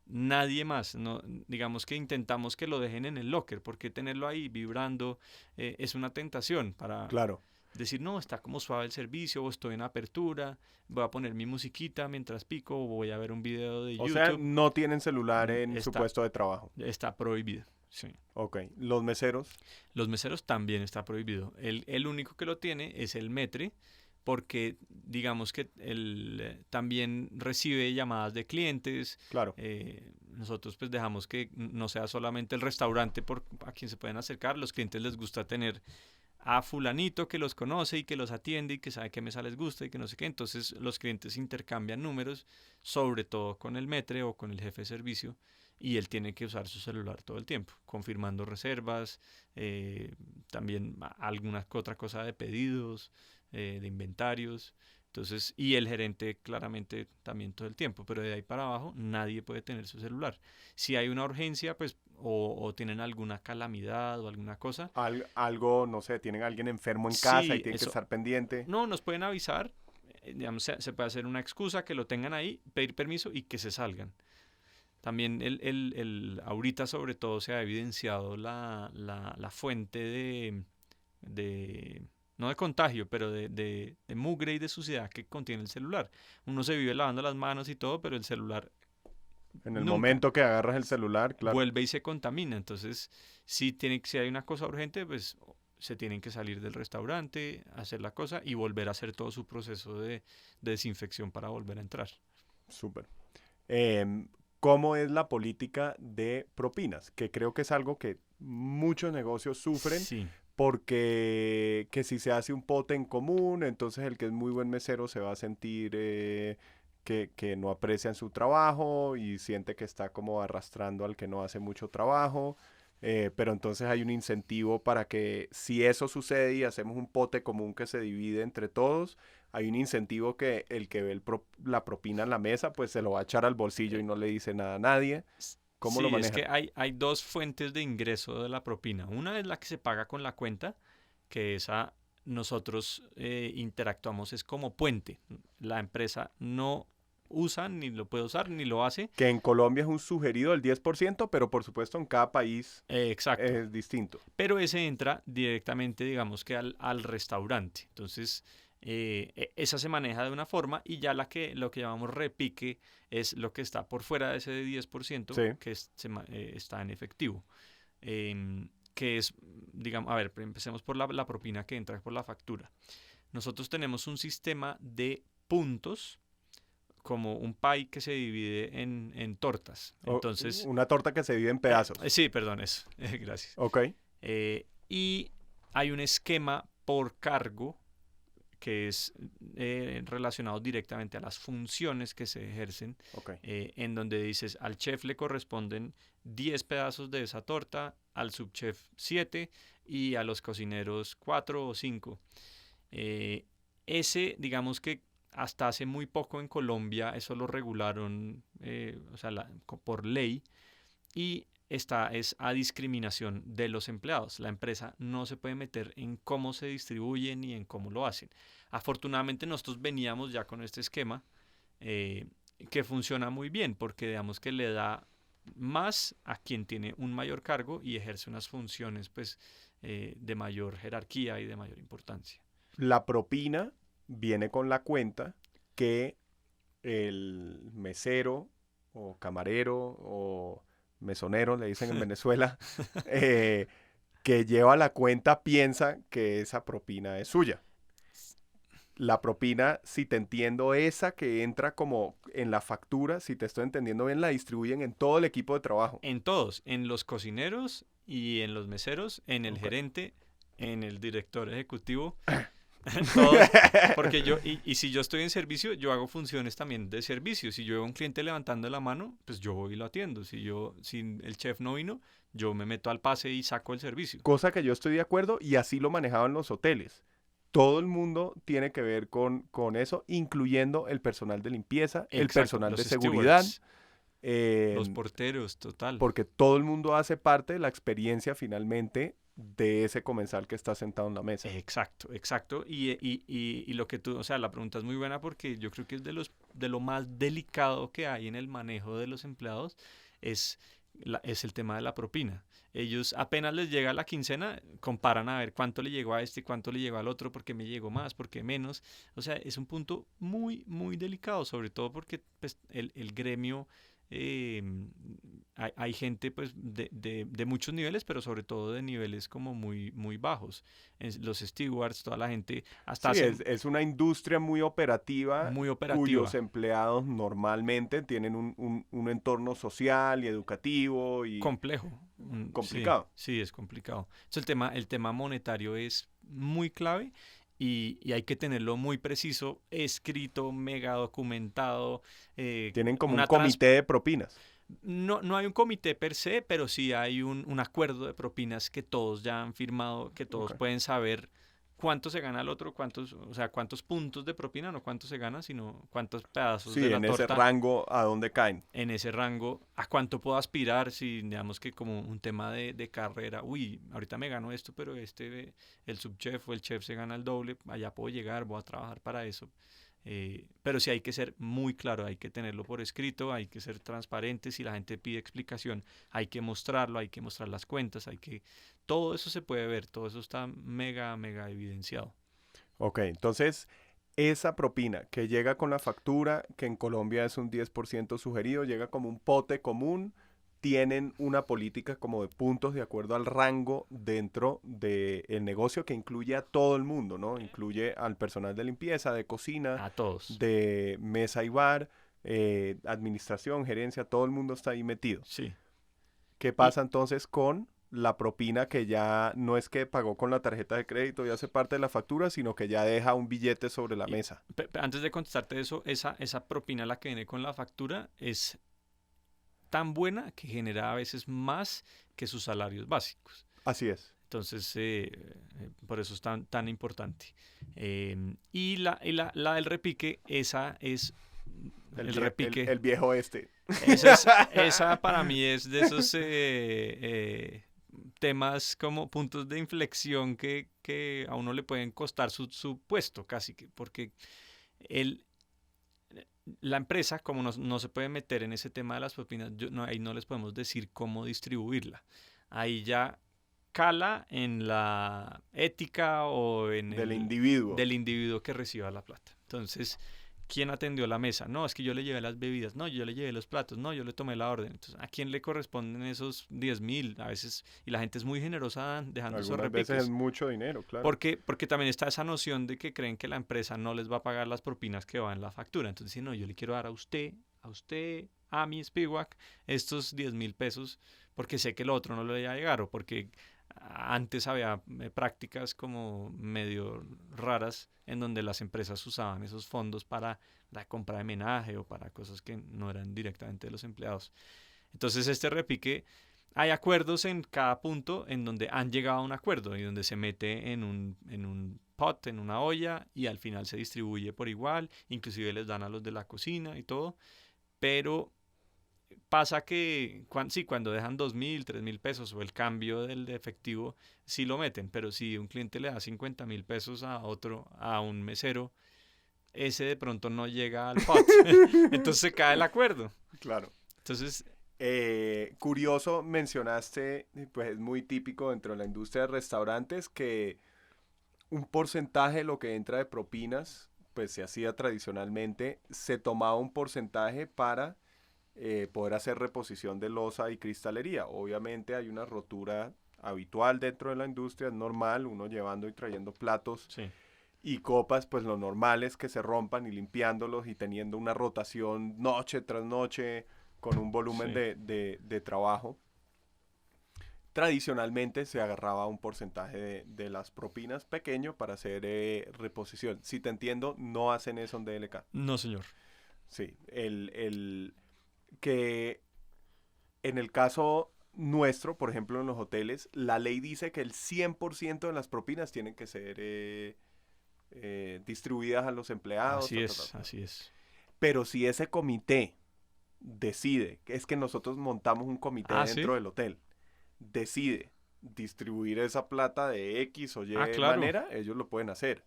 Nadie más. No, digamos que intentamos que lo dejen en el locker, porque tenerlo ahí vibrando es una tentación para Claro. decir, no, está como suave el servicio, o estoy en apertura, voy a poner mi musiquita mientras pico, o voy a ver un video de O sea, YouTube. no tienen celular en su Está, puesto de trabajo. está prohibido. Sí. Ok. Los meseros, Los meseros también está prohibido. El único que lo tiene es el metre, porque digamos que él también recibe llamadas de clientes. claro. Nosotros pues dejamos que no sea solamente el restaurante a quien se pueden acercar. Los clientes les gusta tener a fulanito que los conoce y que los atiende y que sabe qué mesa les gusta y que no sé qué. Entonces los clientes intercambian números, sobre todo con el metre o con el jefe de servicio, y él tiene que usar su celular todo el tiempo, confirmando reservas, también alguna otra cosa de pedidos, de inventarios. Entonces, y el gerente claramente también todo el tiempo, pero de ahí para abajo nadie puede tener su celular. Si hay una urgencia, pues, o tienen alguna calamidad o alguna cosa, Algo, no sé, tienen a alguien enfermo en casa y sí, tienen que eso, estar pendiente. no, nos pueden avisar, digamos, se puede hacer una excusa, que lo tengan ahí, pedir permiso y que se salgan. También ahorita sobre todo se ha evidenciado la fuente de, no de contagio, pero de mugre y de suciedad que contiene el celular. Uno se vive lavando las manos y todo, pero el celular En el nunca momento que agarras el celular, claro. vuelve y se contamina. Entonces, si hay una cosa urgente, pues se tienen que salir del restaurante, hacer la cosa y volver a hacer todo su proceso de desinfección para volver a entrar. Súper. Em, ¿Cómo es la política de propinas? Que creo que es algo que muchos negocios sufren Sí, porque que si se hace un pote en común, entonces el que es muy buen mesero se va a sentir que no aprecian su trabajo y siente que está como arrastrando al que no hace mucho trabajo. Pero entonces hay un incentivo para que si eso sucede y hacemos un pote común que se divide entre todos, hay un incentivo que el que ve la propina en la mesa, pues se lo va a echar al bolsillo y no le dice nada a nadie. ¿Cómo lo sí, es que manejan? hay dos fuentes de ingreso de la propina. Una es la que se paga con la cuenta, que esa nosotros interactuamos es como puente. La empresa no usa, ni lo puede usar, ni lo hace. Que en Colombia es un sugerido del 10%, pero por supuesto en cada país Exacto. es distinto. Pero ese entra directamente, digamos que al restaurante. Entonces, Esa se maneja de una forma y ya lo que llamamos repique es lo que está por fuera de ese 10% Sí, que está en efectivo. Que es, digamos, a ver, empecemos por la propina que entra por la factura. Nosotros tenemos un sistema de puntos como un pie que se divide en tortas. Entonces, una torta que se divide en pedazos. sí, perdón, eso. Gracias. Ok, Y hay un esquema por cargo que es relacionado directamente a las funciones que se ejercen, ok. en donde dices al chef le corresponden 10 pedazos de esa torta, al subchef 7 y a los cocineros 4 o 5. Digamos que hasta hace muy poco en Colombia eso lo regularon, o sea, por ley, y esta es a discriminación de los empleados. La empresa no se puede meter en cómo se distribuyen ni en cómo lo hacen. Afortunadamente nosotros veníamos ya con este esquema eh, que funciona muy bien porque digamos que le da más a quien tiene un mayor cargo y ejerce unas funciones pues de mayor jerarquía y de mayor importancia. La propina viene con la cuenta que el mesero o camarero o mesonero, le dicen en Venezuela, eh, que lleva la cuenta piensa que esa propina es suya. La propina, si te entiendo, esa que entra como en la factura, si te estoy entendiendo bien, la distribuyen en todo el equipo de trabajo. En todos, en los cocineros y en los meseros, en el Ok. gerente, en el director ejecutivo, todos, porque y si yo estoy en servicio, yo hago funciones también de servicio. Si yo veo a un cliente levantando la mano, pues yo voy y lo atiendo. Si el chef no vino, yo me meto al pase y saco el servicio. Cosa que yo estoy de acuerdo y así lo manejaban los hoteles. Todo el mundo tiene que ver con eso, incluyendo el personal de limpieza, el Exacto, personal los de seguridad, stewards, eh, los porteros, total. porque todo el mundo hace parte de la experiencia finalmente de ese comensal que está sentado en la mesa. Exacto, exacto. Y lo que tú, o sea, la pregunta es muy buena porque yo creo que es de lo más delicado que hay en el manejo de los empleados es, es el tema de la propina. Ellos apenas les llega la quincena, comparan a ver cuánto le llegó a este, cuánto le llegó al otro, por qué me llegó más, por qué menos. O sea, es un punto muy, muy delicado, sobre todo porque pues, el gremio eh, hay gente pues de muchos niveles, pero sobre todo de niveles como muy, muy bajos. Los stewards, toda la gente, hasta Sí, hace es una industria muy operativa muy cuyos operativa, empleados normalmente tienen un entorno social y educativo y complejo. Sí, complicado. sí, es complicado. Entonces el tema monetario es muy clave y hay que tenerlo muy preciso, escrito, mega documentado, Tienen como un una comité de propinas. no hay un comité per se, pero sí hay un acuerdo de propinas que todos ya han firmado, que todos Ok. pueden saber cuánto se gana el otro, o sea, cuántos puntos de propina, no cuánto se gana, sino cuántos pedazos de Sí, la en ese torta rango a dónde caen. en ese rango, a cuánto puedo aspirar, si digamos que como un tema de carrera, uy, ahorita me gano esto, pero el subchef o el chef se gana el doble, allá puedo llegar, voy a trabajar para eso. Pero sí hay que ser muy claro, hay que tenerlo por escrito, hay que ser transparente, si la gente pide explicación, hay que mostrarlo, hay que mostrar las cuentas, todo eso se puede ver, todo eso está mega, mega evidenciado. Ok, entonces esa propina que llega con la factura, que en Colombia es un 10% sugerido, llega como un pote común, tienen una política como de puntos de acuerdo al rango dentro del negocio que incluye a todo el mundo, ¿no? Incluye al personal de limpieza, de cocina, A todos. de mesa y bar, administración, gerencia, todo el mundo está ahí metido. Sí. ¿Qué Y pasa entonces con la propina que ya no es que pagó con la tarjeta de crédito y hace parte de la factura, sino que ya deja un billete sobre la Y mesa? antes de contestarte eso, esa propina, la que viene con la factura, es tan buena que genera a veces más que sus salarios básicos. Así es. Entonces, por eso es tan importante. La del repique, esa es el repique. El viejo este. Esa para mí es de esos temas como puntos de inflexión que a uno le pueden costar su puesto casi, porque el, la empresa, como no se puede meter en ese tema de las propinas, ahí no les podemos decir cómo distribuirla. Ahí ya cala en la ética o en del individuo. del individuo que reciba la plata. Entonces, ¿quién atendió la mesa? No, es que yo le llevé las bebidas, no, yo le llevé los platos, no, yo le tomé la orden. Entonces, ¿a quién le corresponden esos 10.000? A veces, y la gente es muy generosa dejando esos Algunas veces es repiques. mucho dinero, claro. Porque también está esa noción de que creen que la empresa no les va a pagar las propinas que van en la factura. Entonces, si no, yo le quiero dar a usted, a mi Spiwak, estos 10.000 pesos, porque sé que el otro no le va a llegar, o porque antes había prácticas como medio raras en donde las empresas usaban esos fondos para la compra de menaje o para cosas que no eran directamente de los empleados. Entonces este repique, hay acuerdos en cada punto en donde han llegado a un acuerdo y donde se mete en un pot, en una olla, y al final se distribuye por igual, inclusive les dan a los de la cocina y todo, pero pasa que sí, cuando dejan 2.000, 3.000 pesos o el cambio del de efectivo, sí lo meten, pero si un cliente le da 50.000 pesos a otro, a un mesero, ese de pronto no llega al pot. Entonces se cae el acuerdo. Claro. Entonces, curioso, mencionaste, pues es muy típico dentro de la industria de restaurantes que un porcentaje de lo que entra de propinas, pues se hacía tradicionalmente, se tomaba un porcentaje para poder hacer reposición de loza y cristalería. Obviamente hay una rotura habitual dentro de la industria, es normal, uno llevando y trayendo platos sí. y copas, pues lo normal es que se rompan y limpiándolos y teniendo una rotación noche tras noche con un volumen Sí. de trabajo. Tradicionalmente se agarraba un porcentaje de las propinas pequeño para hacer reposición. Si te entiendo, no hacen eso en DLK. No, señor. Sí, que en el caso nuestro, por ejemplo, en los hoteles, la ley dice que el 100% de las propinas tienen que ser distribuidas a los empleados. Así es, así es. Pero si ese comité decide, es que nosotros montamos un comité dentro ¿sí? del hotel, decide distribuir esa plata de X o Y Claro. manera, ellos lo pueden hacer.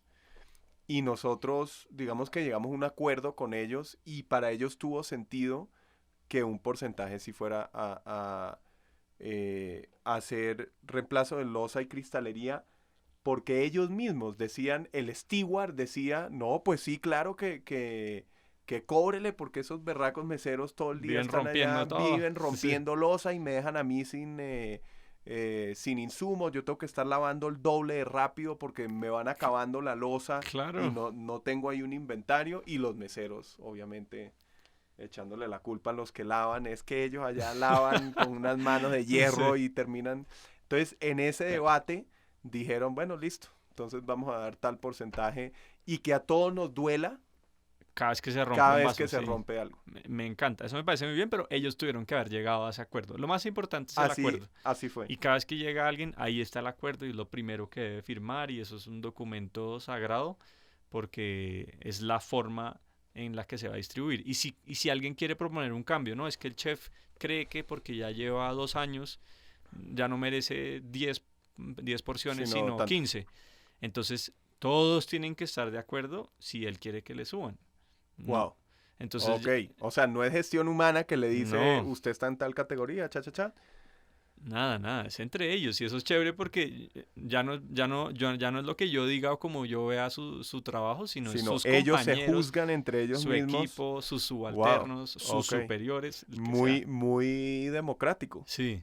Y nosotros, digamos que llegamos a un acuerdo con ellos y para ellos tuvo sentido que un porcentaje sí fuera a hacer reemplazo de loza y cristalería, porque ellos mismos decían, el steward decía, no, pues sí, claro que cóbrele, porque esos berracos meseros todo el día Viven están allá, rompiendo todo. viven rompiendo loza y me dejan a mí sin insumos, yo tengo que estar lavando el doble de rápido porque me van acabando la loza Claro. y no tengo ahí un inventario, y los meseros, obviamente, echándole la culpa a los que lavan, es que ellos allá lavan con unas manos de hierro Sí. y terminan. Entonces, en ese debate dijeron, bueno, listo, entonces vamos a dar tal porcentaje y que a todos nos duela Cada vez que se rompe cada un vez vaso, que se sí. rompe algo. Me encanta, eso me parece muy bien, pero ellos tuvieron que haber llegado a ese acuerdo. Lo más importante es el acuerdo. Así fue. Y cada vez que llega alguien, ahí está el acuerdo y es lo primero que debe firmar, y eso es un documento sagrado porque es la forma en la que se va a distribuir. Y si alguien quiere proponer un cambio, no, es que el chef cree que porque ya lleva 2 años ya no merece 10 porciones, Sino sino tanto. 15. Entonces, todos tienen que estar de acuerdo si él quiere que le suban. Wow. No. Entonces, Ok, o sea, no es gestión humana que le dice, no, usted está en tal categoría, cha. nada, es entre ellos y eso es chévere porque ya no es lo que yo diga o como yo vea su trabajo, sino es Sino sus ellos se compañeros, juzgan entre ellos su mismos. equipo, sus Wow, subalternos, sus ok. superiores, el que Muy, sea. muy democrático. Sí,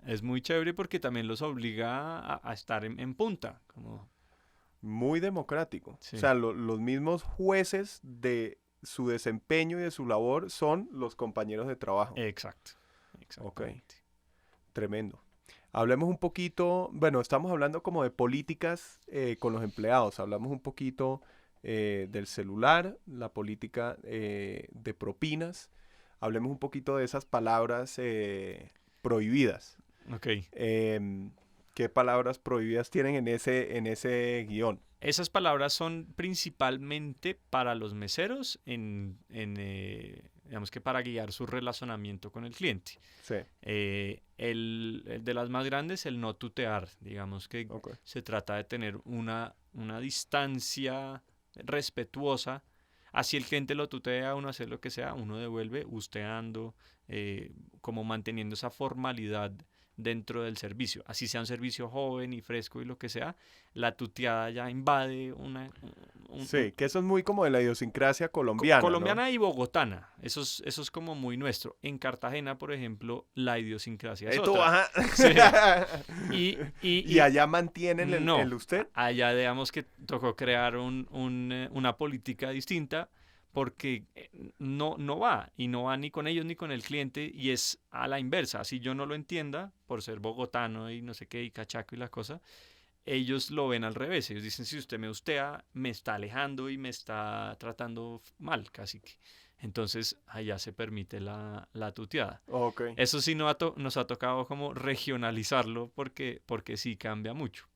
es muy chévere porque también los obliga a estar en punta. Muy democrático. Sí, O sea, los mismos jueces de su desempeño y de su labor son los compañeros de trabajo. exacto, Ok, exactamente. tremendo. Hablemos un poquito, bueno, estamos hablando como de políticas con los empleados. Hablamos un poquito del celular, la política de propinas. Hablemos un poquito de esas palabras prohibidas. Ok. ¿Qué palabras prohibidas tienen en ese guión? Esas palabras son principalmente para los meseros digamos que para guiar su relacionamiento con el cliente. Sí. El de las más grandes, el no tutear, digamos que Okay. se trata de tener una distancia respetuosa. Así el cliente lo tutea, uno hace lo que sea, uno devuelve usteando, como manteniendo esa formalidad dentro del servicio. Así sea un servicio joven y fresco y lo que sea, la tuteada ya invade Sí, que eso es muy como de la idiosincrasia colombiana, ¿no? colombiana y bogotana. Eso es como muy nuestro. En Cartagena, por ejemplo, la idiosincrasia es Tú, otra. ajá. Sí. Y, ¿Y allá mantienen no, el usted? allá digamos que tocó crear una política distinta porque no va y no va ni con ellos ni con el cliente y es a la inversa. Si yo no lo entienda por ser bogotano y no sé qué y cachaco y la cosa, ellos lo ven al revés. Ellos dicen, si usted me ustea, me está alejando y me está tratando mal casi que. Entonces allá se permite la tuteada. Ok, Eso sí nos ha tocado como regionalizarlo porque sí cambia mucho.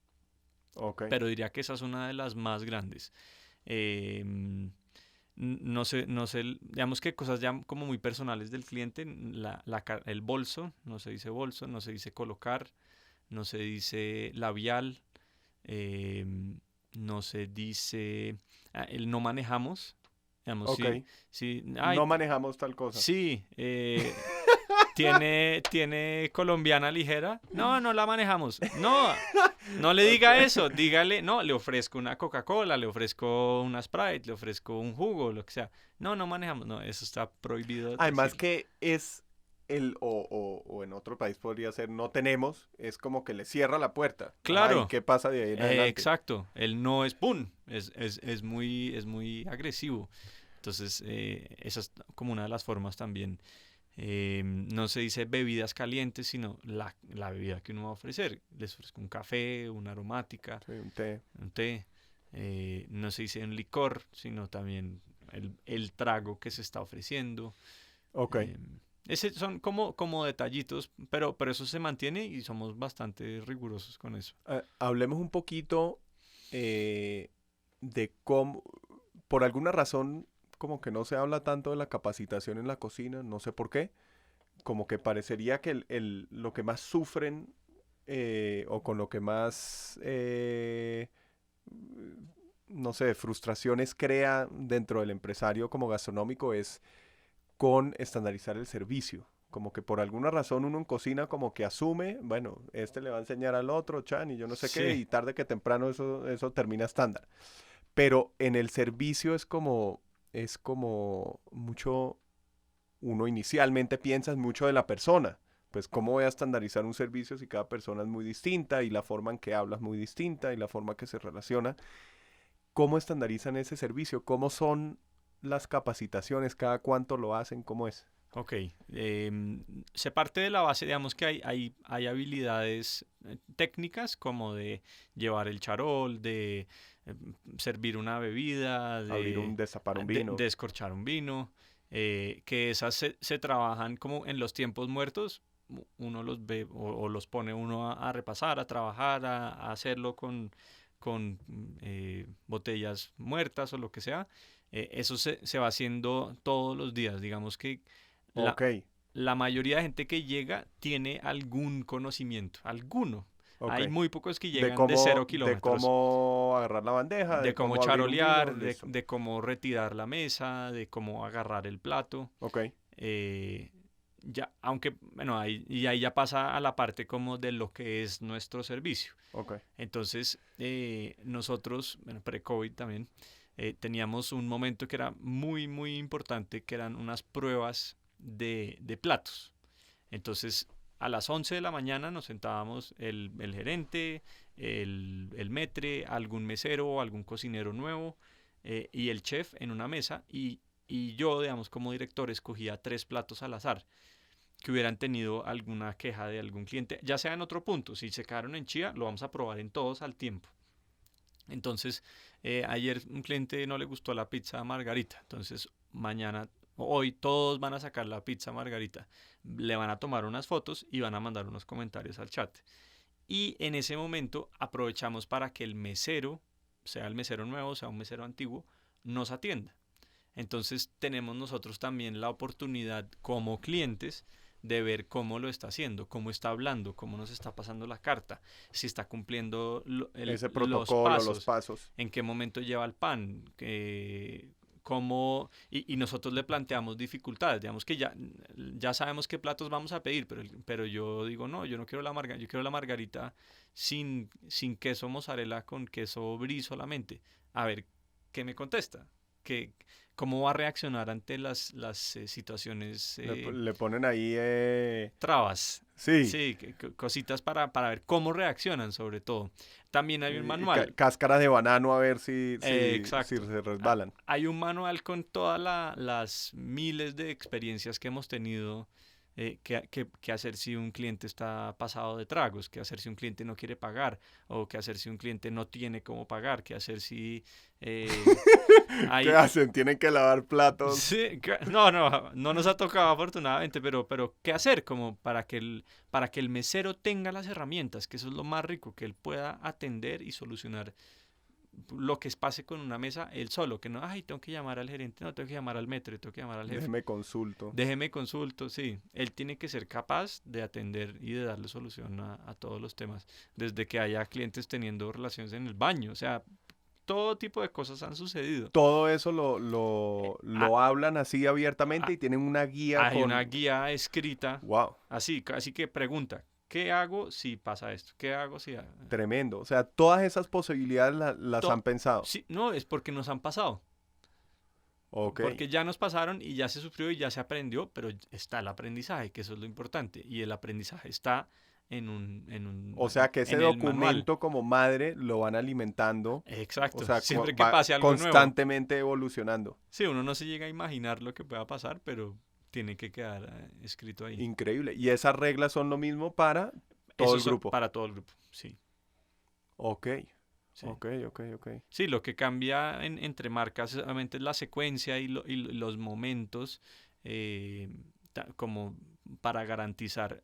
ok. Pero diría que esa es una de las más grandes. No sé, digamos que cosas ya como muy personales del cliente, el bolso, no se dice bolso, no se dice colocar, no se dice labial, no se dice, el no manejamos, digamos, Ok. sí, ay, No manejamos tal cosa. sí, tiene colombiana ligera. No, no la manejamos. No, no le diga Ok. eso. Dígale, no, le ofrezco una Coca-Cola, le ofrezco una Sprite, le ofrezco un jugo, lo que sea. No, no manejamos. No, eso está prohibido Además decirlo. que es o en otro país podría ser no tenemos, es como que le cierra la puerta. Ajá, ¿y Claro, qué pasa de ahí en adelante? exacto. El no es ¡pum! Es muy agresivo. Entonces, esa es como una de las formas también. No se dice bebidas calientes, sino la bebida que uno va a ofrecer. Les ofrezco un café, una aromática, Sí, un té. un té. No se dice un licor, sino también el trago que se está ofreciendo. Ok. Eh, Ese son como detallitos, pero eso se mantiene y somos bastante rigurosos con eso. Hablemos un poquito de cómo, por alguna razón, como que no se habla tanto de la capacitación en la cocina, no sé por qué. Como que parecería que lo que más sufren o con lo que más, no sé, frustraciones crea dentro del empresario como gastronómico es con estandarizar el servicio. Como que por alguna razón uno en cocina como que asume, bueno, este le va a enseñar al otro, Chan, y yo no sé qué, Sí, y tarde que temprano eso termina estándar. Pero en el servicio es como mucho, uno inicialmente piensa mucho de la persona. Pues cómo voy a estandarizar un servicio si cada persona es muy distinta y la forma en que habla es muy distinta y la forma que se relaciona. ¿Cómo estandarizan ese servicio? ¿Cómo son las capacitaciones? ¿Cada cuánto lo hacen? ¿Cómo es? ok. Se parte de la base, digamos que hay habilidades técnicas como de llevar el charol, de servir una bebida, Abrir un, destapar un de vino. descorchar un vino, que esas se trabajan como en los tiempos muertos. Uno los ve o los pone uno a repasar, a trabajar, a hacerlo con botellas muertas o lo que sea. Eso se va haciendo todos los días. Digamos que la, Ok, la mayoría de gente que llega tiene algún conocimiento, alguno. ok. Hay muy pocos que De llegan de cero de kilómetros, cómo agarrar la bandeja, de de cómo cómo abrir un vino, charolear, de, listo. de cómo retirar la mesa, de cómo agarrar el plato. Ok, eh, ya, aunque, bueno, y ahí ya pasa a la parte como de lo que es nuestro servicio. ok, Entonces, nosotros, bueno, pre-COVID también, teníamos un momento que era muy, muy importante, que eran unas pruebas de platos. Entonces, a las 11 de la mañana nos sentábamos el gerente, el metre, algún mesero o algún cocinero nuevo y el chef en una mesa y yo, digamos, como director escogía 3 platos al azar que hubieran tenido alguna queja de algún cliente, ya sea en otro punto, si se quedaron en chía, lo vamos a probar en todos al tiempo. Entonces, ayer un cliente no le gustó la pizza margarita, entonces mañana, hoy todos van a sacar la pizza margarita, le van a tomar unas fotos y van a mandar unos comentarios al chat. Y en ese momento aprovechamos para que el mesero, sea el mesero nuevo, sea un mesero antiguo, nos atienda. Entonces tenemos nosotros también la oportunidad como clientes de ver cómo lo está haciendo, cómo está hablando, cómo nos está pasando la carta, si está cumpliendo ese los protocolo, los pasos, pasos. en qué momento lleva el pan, y nosotros le planteamos dificultades, digamos que ya sabemos qué platos vamos a pedir, pero yo digo, no, yo no quiero la margarita, yo quiero la margarita sin queso mozzarella, con queso brie solamente. A ver, ¿qué me contesta? ¿Qué, ¿Cómo va a reaccionar ante las situaciones Le ponen ahí, trabas? sí, Sí, cositas para ver cómo reaccionan sobre todo. También hay un manual. cáscara de banano a ver si Exacto. se resbalan. Hay un manual con todas las miles de experiencias que hemos tenido, qué hacer si un cliente está pasado de tragos, qué hacer si un cliente no quiere pagar, o qué hacer si un cliente no tiene cómo pagar, qué hacer si ¿Qué hay... hacen? Tienen que lavar platos. Sí, no nos ha tocado afortunadamente, pero ¿qué hacer? Como para que el mesero tenga las herramientas, que eso es lo más rico, que él pueda atender y solucionar lo que pase con una mesa él solo, que no, ay, tengo que llamar al gerente, no, tengo que llamar al metro, tengo que llamar al jefe. Déjeme consulto. Déjeme consulto, sí. Él tiene que ser capaz de atender y de darle solución a todos los temas. Desde que haya clientes teniendo relaciones en el baño, o sea, todo tipo de cosas han sucedido. Todo eso Ah, lo hablan así abiertamente ah, y tienen una guía Hay una con... guía escrita, Wow, así que pregunta, ¿qué hago si pasa esto? ¿Qué hago si... tremendo. O sea, todas esas posibilidades las han pensado. Sí, no, es porque nos han pasado. Ok. Porque ya nos pasaron y ya se sufrió y ya se aprendió, pero está el aprendizaje, que eso es lo importante. Y el aprendizaje está O sea que ese en el manual. documento como madre lo van alimentando. O Exacto. sea, Siempre que va pase algo nuevo. constantemente evolucionando. Sí, uno no se llega a imaginar lo que pueda pasar, pero tiene que quedar escrito ahí. Increíble. Y esas reglas son lo mismo para todo Eso el es grupo. para todo el grupo. Sí, Ok, sí. ok. Sí, lo que cambia entre marcas solamente es la secuencia y los momentos, eh, como para garantizar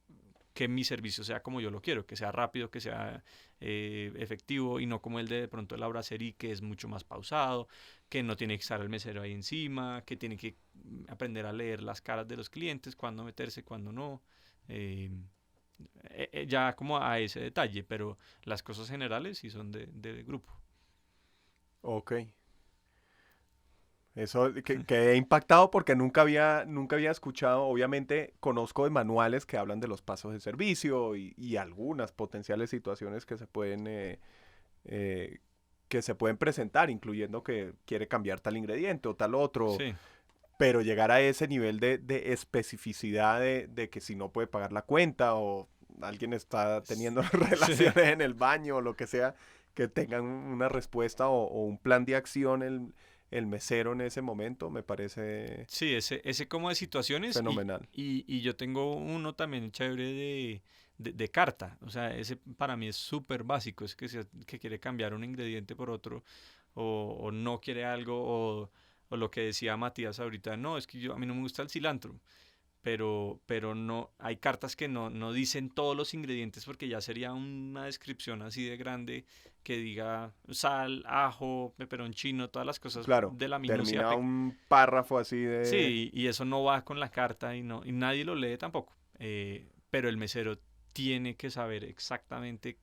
que mi servicio sea como yo lo quiero, que sea rápido, que sea efectivo y no como el de pronto la brasserie, que es mucho más pausado, que no tiene que estar el mesero ahí encima, que tiene que aprender a leer las caras de los clientes, cuándo meterse, cuándo no. eh, ya como a ese detalle, pero las cosas generales sí son de grupo. Ok. Eso que he impactado porque nunca había escuchado, obviamente conozco de manuales que hablan de los pasos de servicio y algunas potenciales situaciones eh, que se pueden presentar, incluyendo que quiere cambiar tal ingrediente o tal otro, Sí, pero llegar a ese nivel de especificidad de que si no puede pagar la cuenta o alguien está teniendo sí. relaciones en el baño o lo que sea, que tengan una respuesta o un plan de acción el mesero en ese momento, me parece Sí, ese como de situaciones fenomenal. y yo tengo uno también chévere de carta. O sea, ese para mí es súper básico. Es que quiere cambiar un ingrediente por otro o no quiere algo o lo que decía Matías ahorita. No, es que a mí no me gusta el cilantro. Pero no, hay cartas que no dicen todos los ingredientes porque ya sería una descripción así de grande que diga sal, ajo, peperoncino, todas las cosas Claro, de la minucia. termina un párrafo así de... Sí, y eso no va con la carta y nadie lo lee tampoco. Pero el mesero tiene que saber exactamente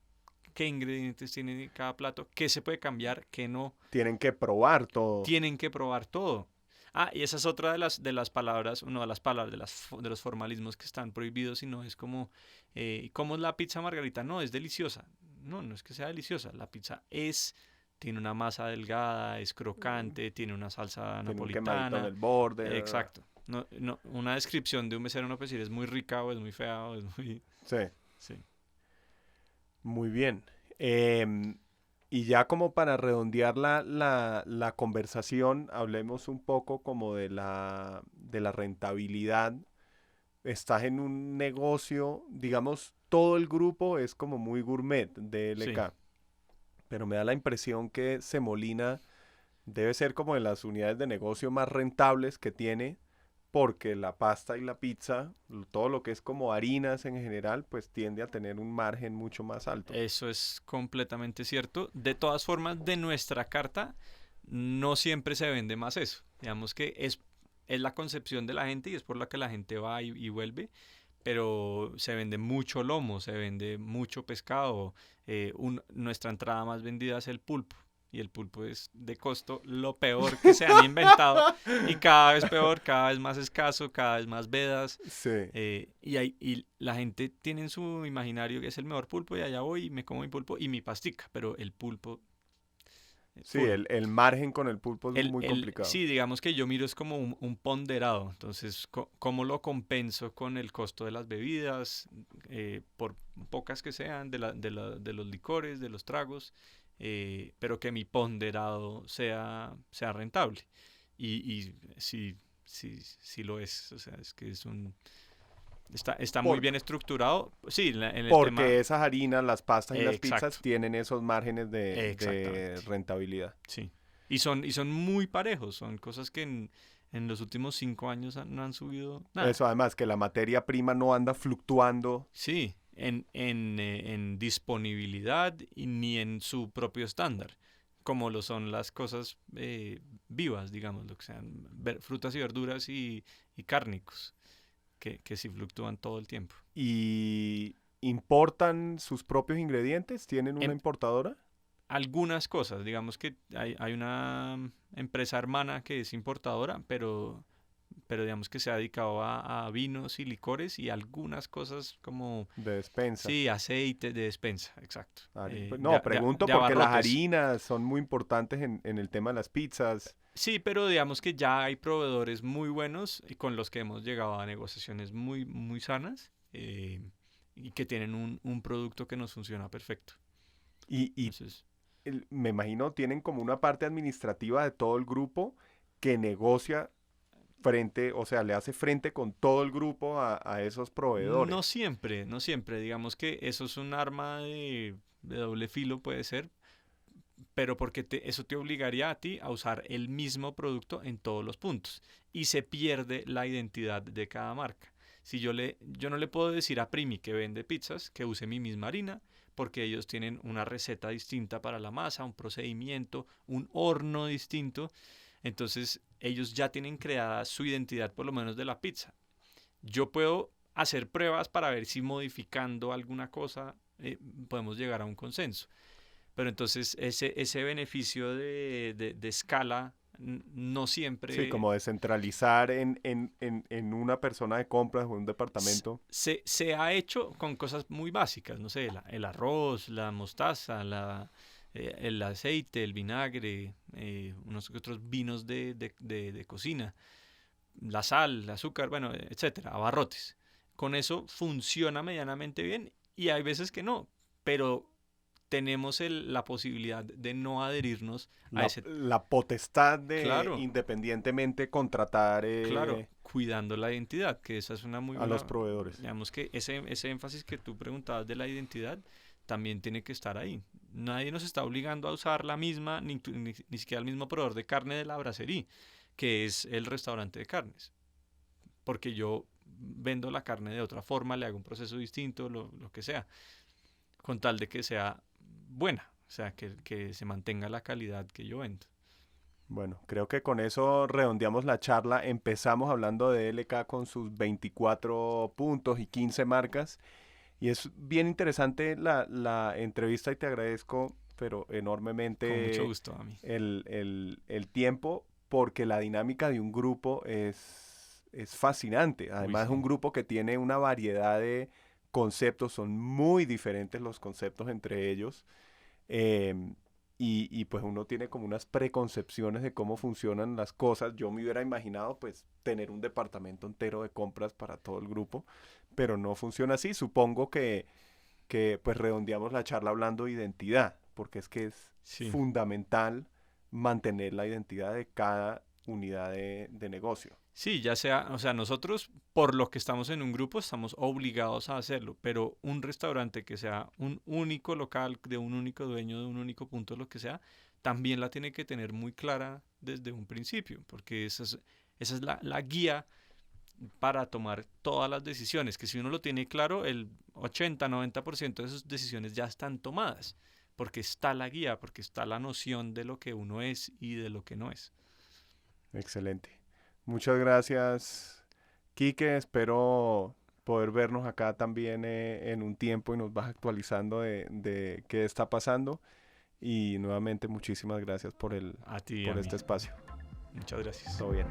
qué ingredientes tiene cada plato, qué se puede cambiar, qué no. Tienen que probar todo. Tienen que probar todo. Ah, y esa es otra de las palabras, una de las palabras, de los formalismos que están prohibidos, y no es como, ¿cómo es la pizza margarita? No, es deliciosa. No, no es que sea deliciosa. La pizza tiene una masa delgada, es crocante, tiene una salsa Tiene un quemadito en napolitana. el borde. Exacto. No, no, una descripción de un mesero no puede decir es muy rica o es muy fea o es muy... Sí, Sí, muy bien. Em, y ya como para redondear la conversación, hablemos un poco como de la rentabilidad. Estás en un negocio, digamos, todo el grupo es como muy gourmet de sí. LK, pero me da la impresión que Semolina debe ser como de las unidades de negocio más rentables que tiene, porque la pasta y la pizza, todo lo que es como harinas en general, pues tiende a tener un margen mucho más alto. Eso es completamente cierto. De todas formas, de nuestra carta no siempre se vende más eso. Digamos que es la concepción de la gente y es por la que la gente va y vuelve, pero se vende mucho lomo, se vende mucho pescado. Nuestra entrada más vendida es el pulpo. y el pulpo es de costo lo peor que se han inventado y cada vez peor, cada vez más escaso, cada vez más vedas. Sí. Y la gente tiene en su imaginario que es el mejor pulpo y allá voy y me como mi pulpo y mi pastica, pero el pulpo Sí, full. el margen con el pulpo es muy complicado. Sí, digamos que yo miro es como un ponderado, entonces, ¿cómo lo compenso con el costo de las bebidas, por pocas que sean, de los licores, de los tragos, pero que mi ponderado sea rentable? Y sí, sí, sí lo es, o sea, es que está muy Por- bien estructurado, sí, en el tema, Porque esas harinas, las pastas y las pizzas exacto, tienen esos márgenes de exactamente. rentabilidad. Sí. Y son muy parejos, son cosas que en los últimos 5 años no han subido nada. Eso además, que la materia prima no anda fluctuando. Sí, en disponibilidad y ni en su propio estándar, como lo son las cosas vivas, digamos, lo que sean frutas y verduras y cárnicos, que sí fluctúan todo el tiempo. Y importan sus propios ingredientes. ¿Tienen una Em, importadora? Algunas cosas, digamos que hay una empresa hermana que es importadora, pero digamos que se ha dedicado a vinos y licores y algunas cosas como, De despensa. sí, aceite de despensa, exacto. Pues no, pregunto De porque las abarrotes. harinas son muy importantes en el tema de las pizzas. Sí, pero digamos que ya hay proveedores muy buenos y con los que hemos llegado a negociaciones muy, muy sanas, y que tienen un producto que nos funciona perfecto. Y Entonces, me imagino tienen como una parte administrativa de todo el grupo que negocia frente, o sea, le hace frente con todo el grupo a esos no proveedores. siempre, no siempre. Digamos que eso es un arma de doble filo, puede ser, pero porque eso te obligaría a ti a usar el mismo producto en todos los puntos y se pierde la identidad de cada marca. Si yo no le puedo decir a Primi que vende pizzas que use mi misma harina porque ellos tienen una receta distinta para la masa, un procedimiento, un horno distinto, entonces ellos ya tienen creada su identidad por lo menos de la pizza. Yo puedo hacer pruebas para ver si modificando alguna cosa podemos llegar a un consenso, pero entonces ese beneficio de escala no Sí, siempre como descentralizar en una persona de compras o un departamento. se ha hecho con cosas muy básicas, no sé, el arroz, la mostaza, el aceite, el vinagre, unos otros vinos de cocina, la sal, el azúcar, bueno, etcétera, abarrotes. Con eso funciona medianamente bien y hay veces que no, pero tenemos la posibilidad de no adherirnos a ese. La potestad de Claro, independientemente contratar claro, cuidando la identidad, que esa es una muy a los buena, proveedores. digamos que ese énfasis que tú preguntabas de la identidad también tiene que estar ahí. Nadie nos está obligando a usar la misma, ni siquiera el mismo proveedor de carne de la bracería, que es el restaurante de carnes, porque yo vendo la carne de otra forma, le hago un proceso distinto, lo que sea, con tal de que sea buena, o sea, que se mantenga la calidad que yo vendo. Bueno, creo que con eso redondeamos la charla. Empezamos hablando de LK con sus 24 puntos y 15 marcas. Y es bien interesante la entrevista y te agradezco, pero Con mucho enormemente gusto a mí. el tiempo, porque la dinámica de un grupo es fascinante. Uy, Además es un sí. grupo que tiene una variedad de conceptos, son muy diferentes los conceptos entre ellos. em, y pues uno tiene como unas preconcepciones de cómo funcionan las cosas. Yo me hubiera imaginado pues tener un departamento entero de compras para todo el grupo, pero no funciona así. Supongo que pues redondeamos la charla hablando de identidad, porque es que es Sí. fundamental mantener la identidad de cada unidad de negocio. Sí, ya sea, o sea, nosotros por lo que estamos en un grupo estamos obligados a hacerlo, pero un restaurante que sea un único local de un único dueño, de un único punto, lo que sea, también la tiene que tener muy clara desde un principio, porque esa es la guía para tomar todas las decisiones, que si uno lo tiene claro, el 80-90% de sus decisiones ya están tomadas, porque está la guía, porque está la noción de lo que uno es y de lo que no es. Excelente. Muchas gracias, Quique. Espero poder vernos acá también en un tiempo y nos vas actualizando de qué está pasando. Y nuevamente muchísimas gracias por A ti, a por mí. este espacio. Muchas gracias. Todo bien.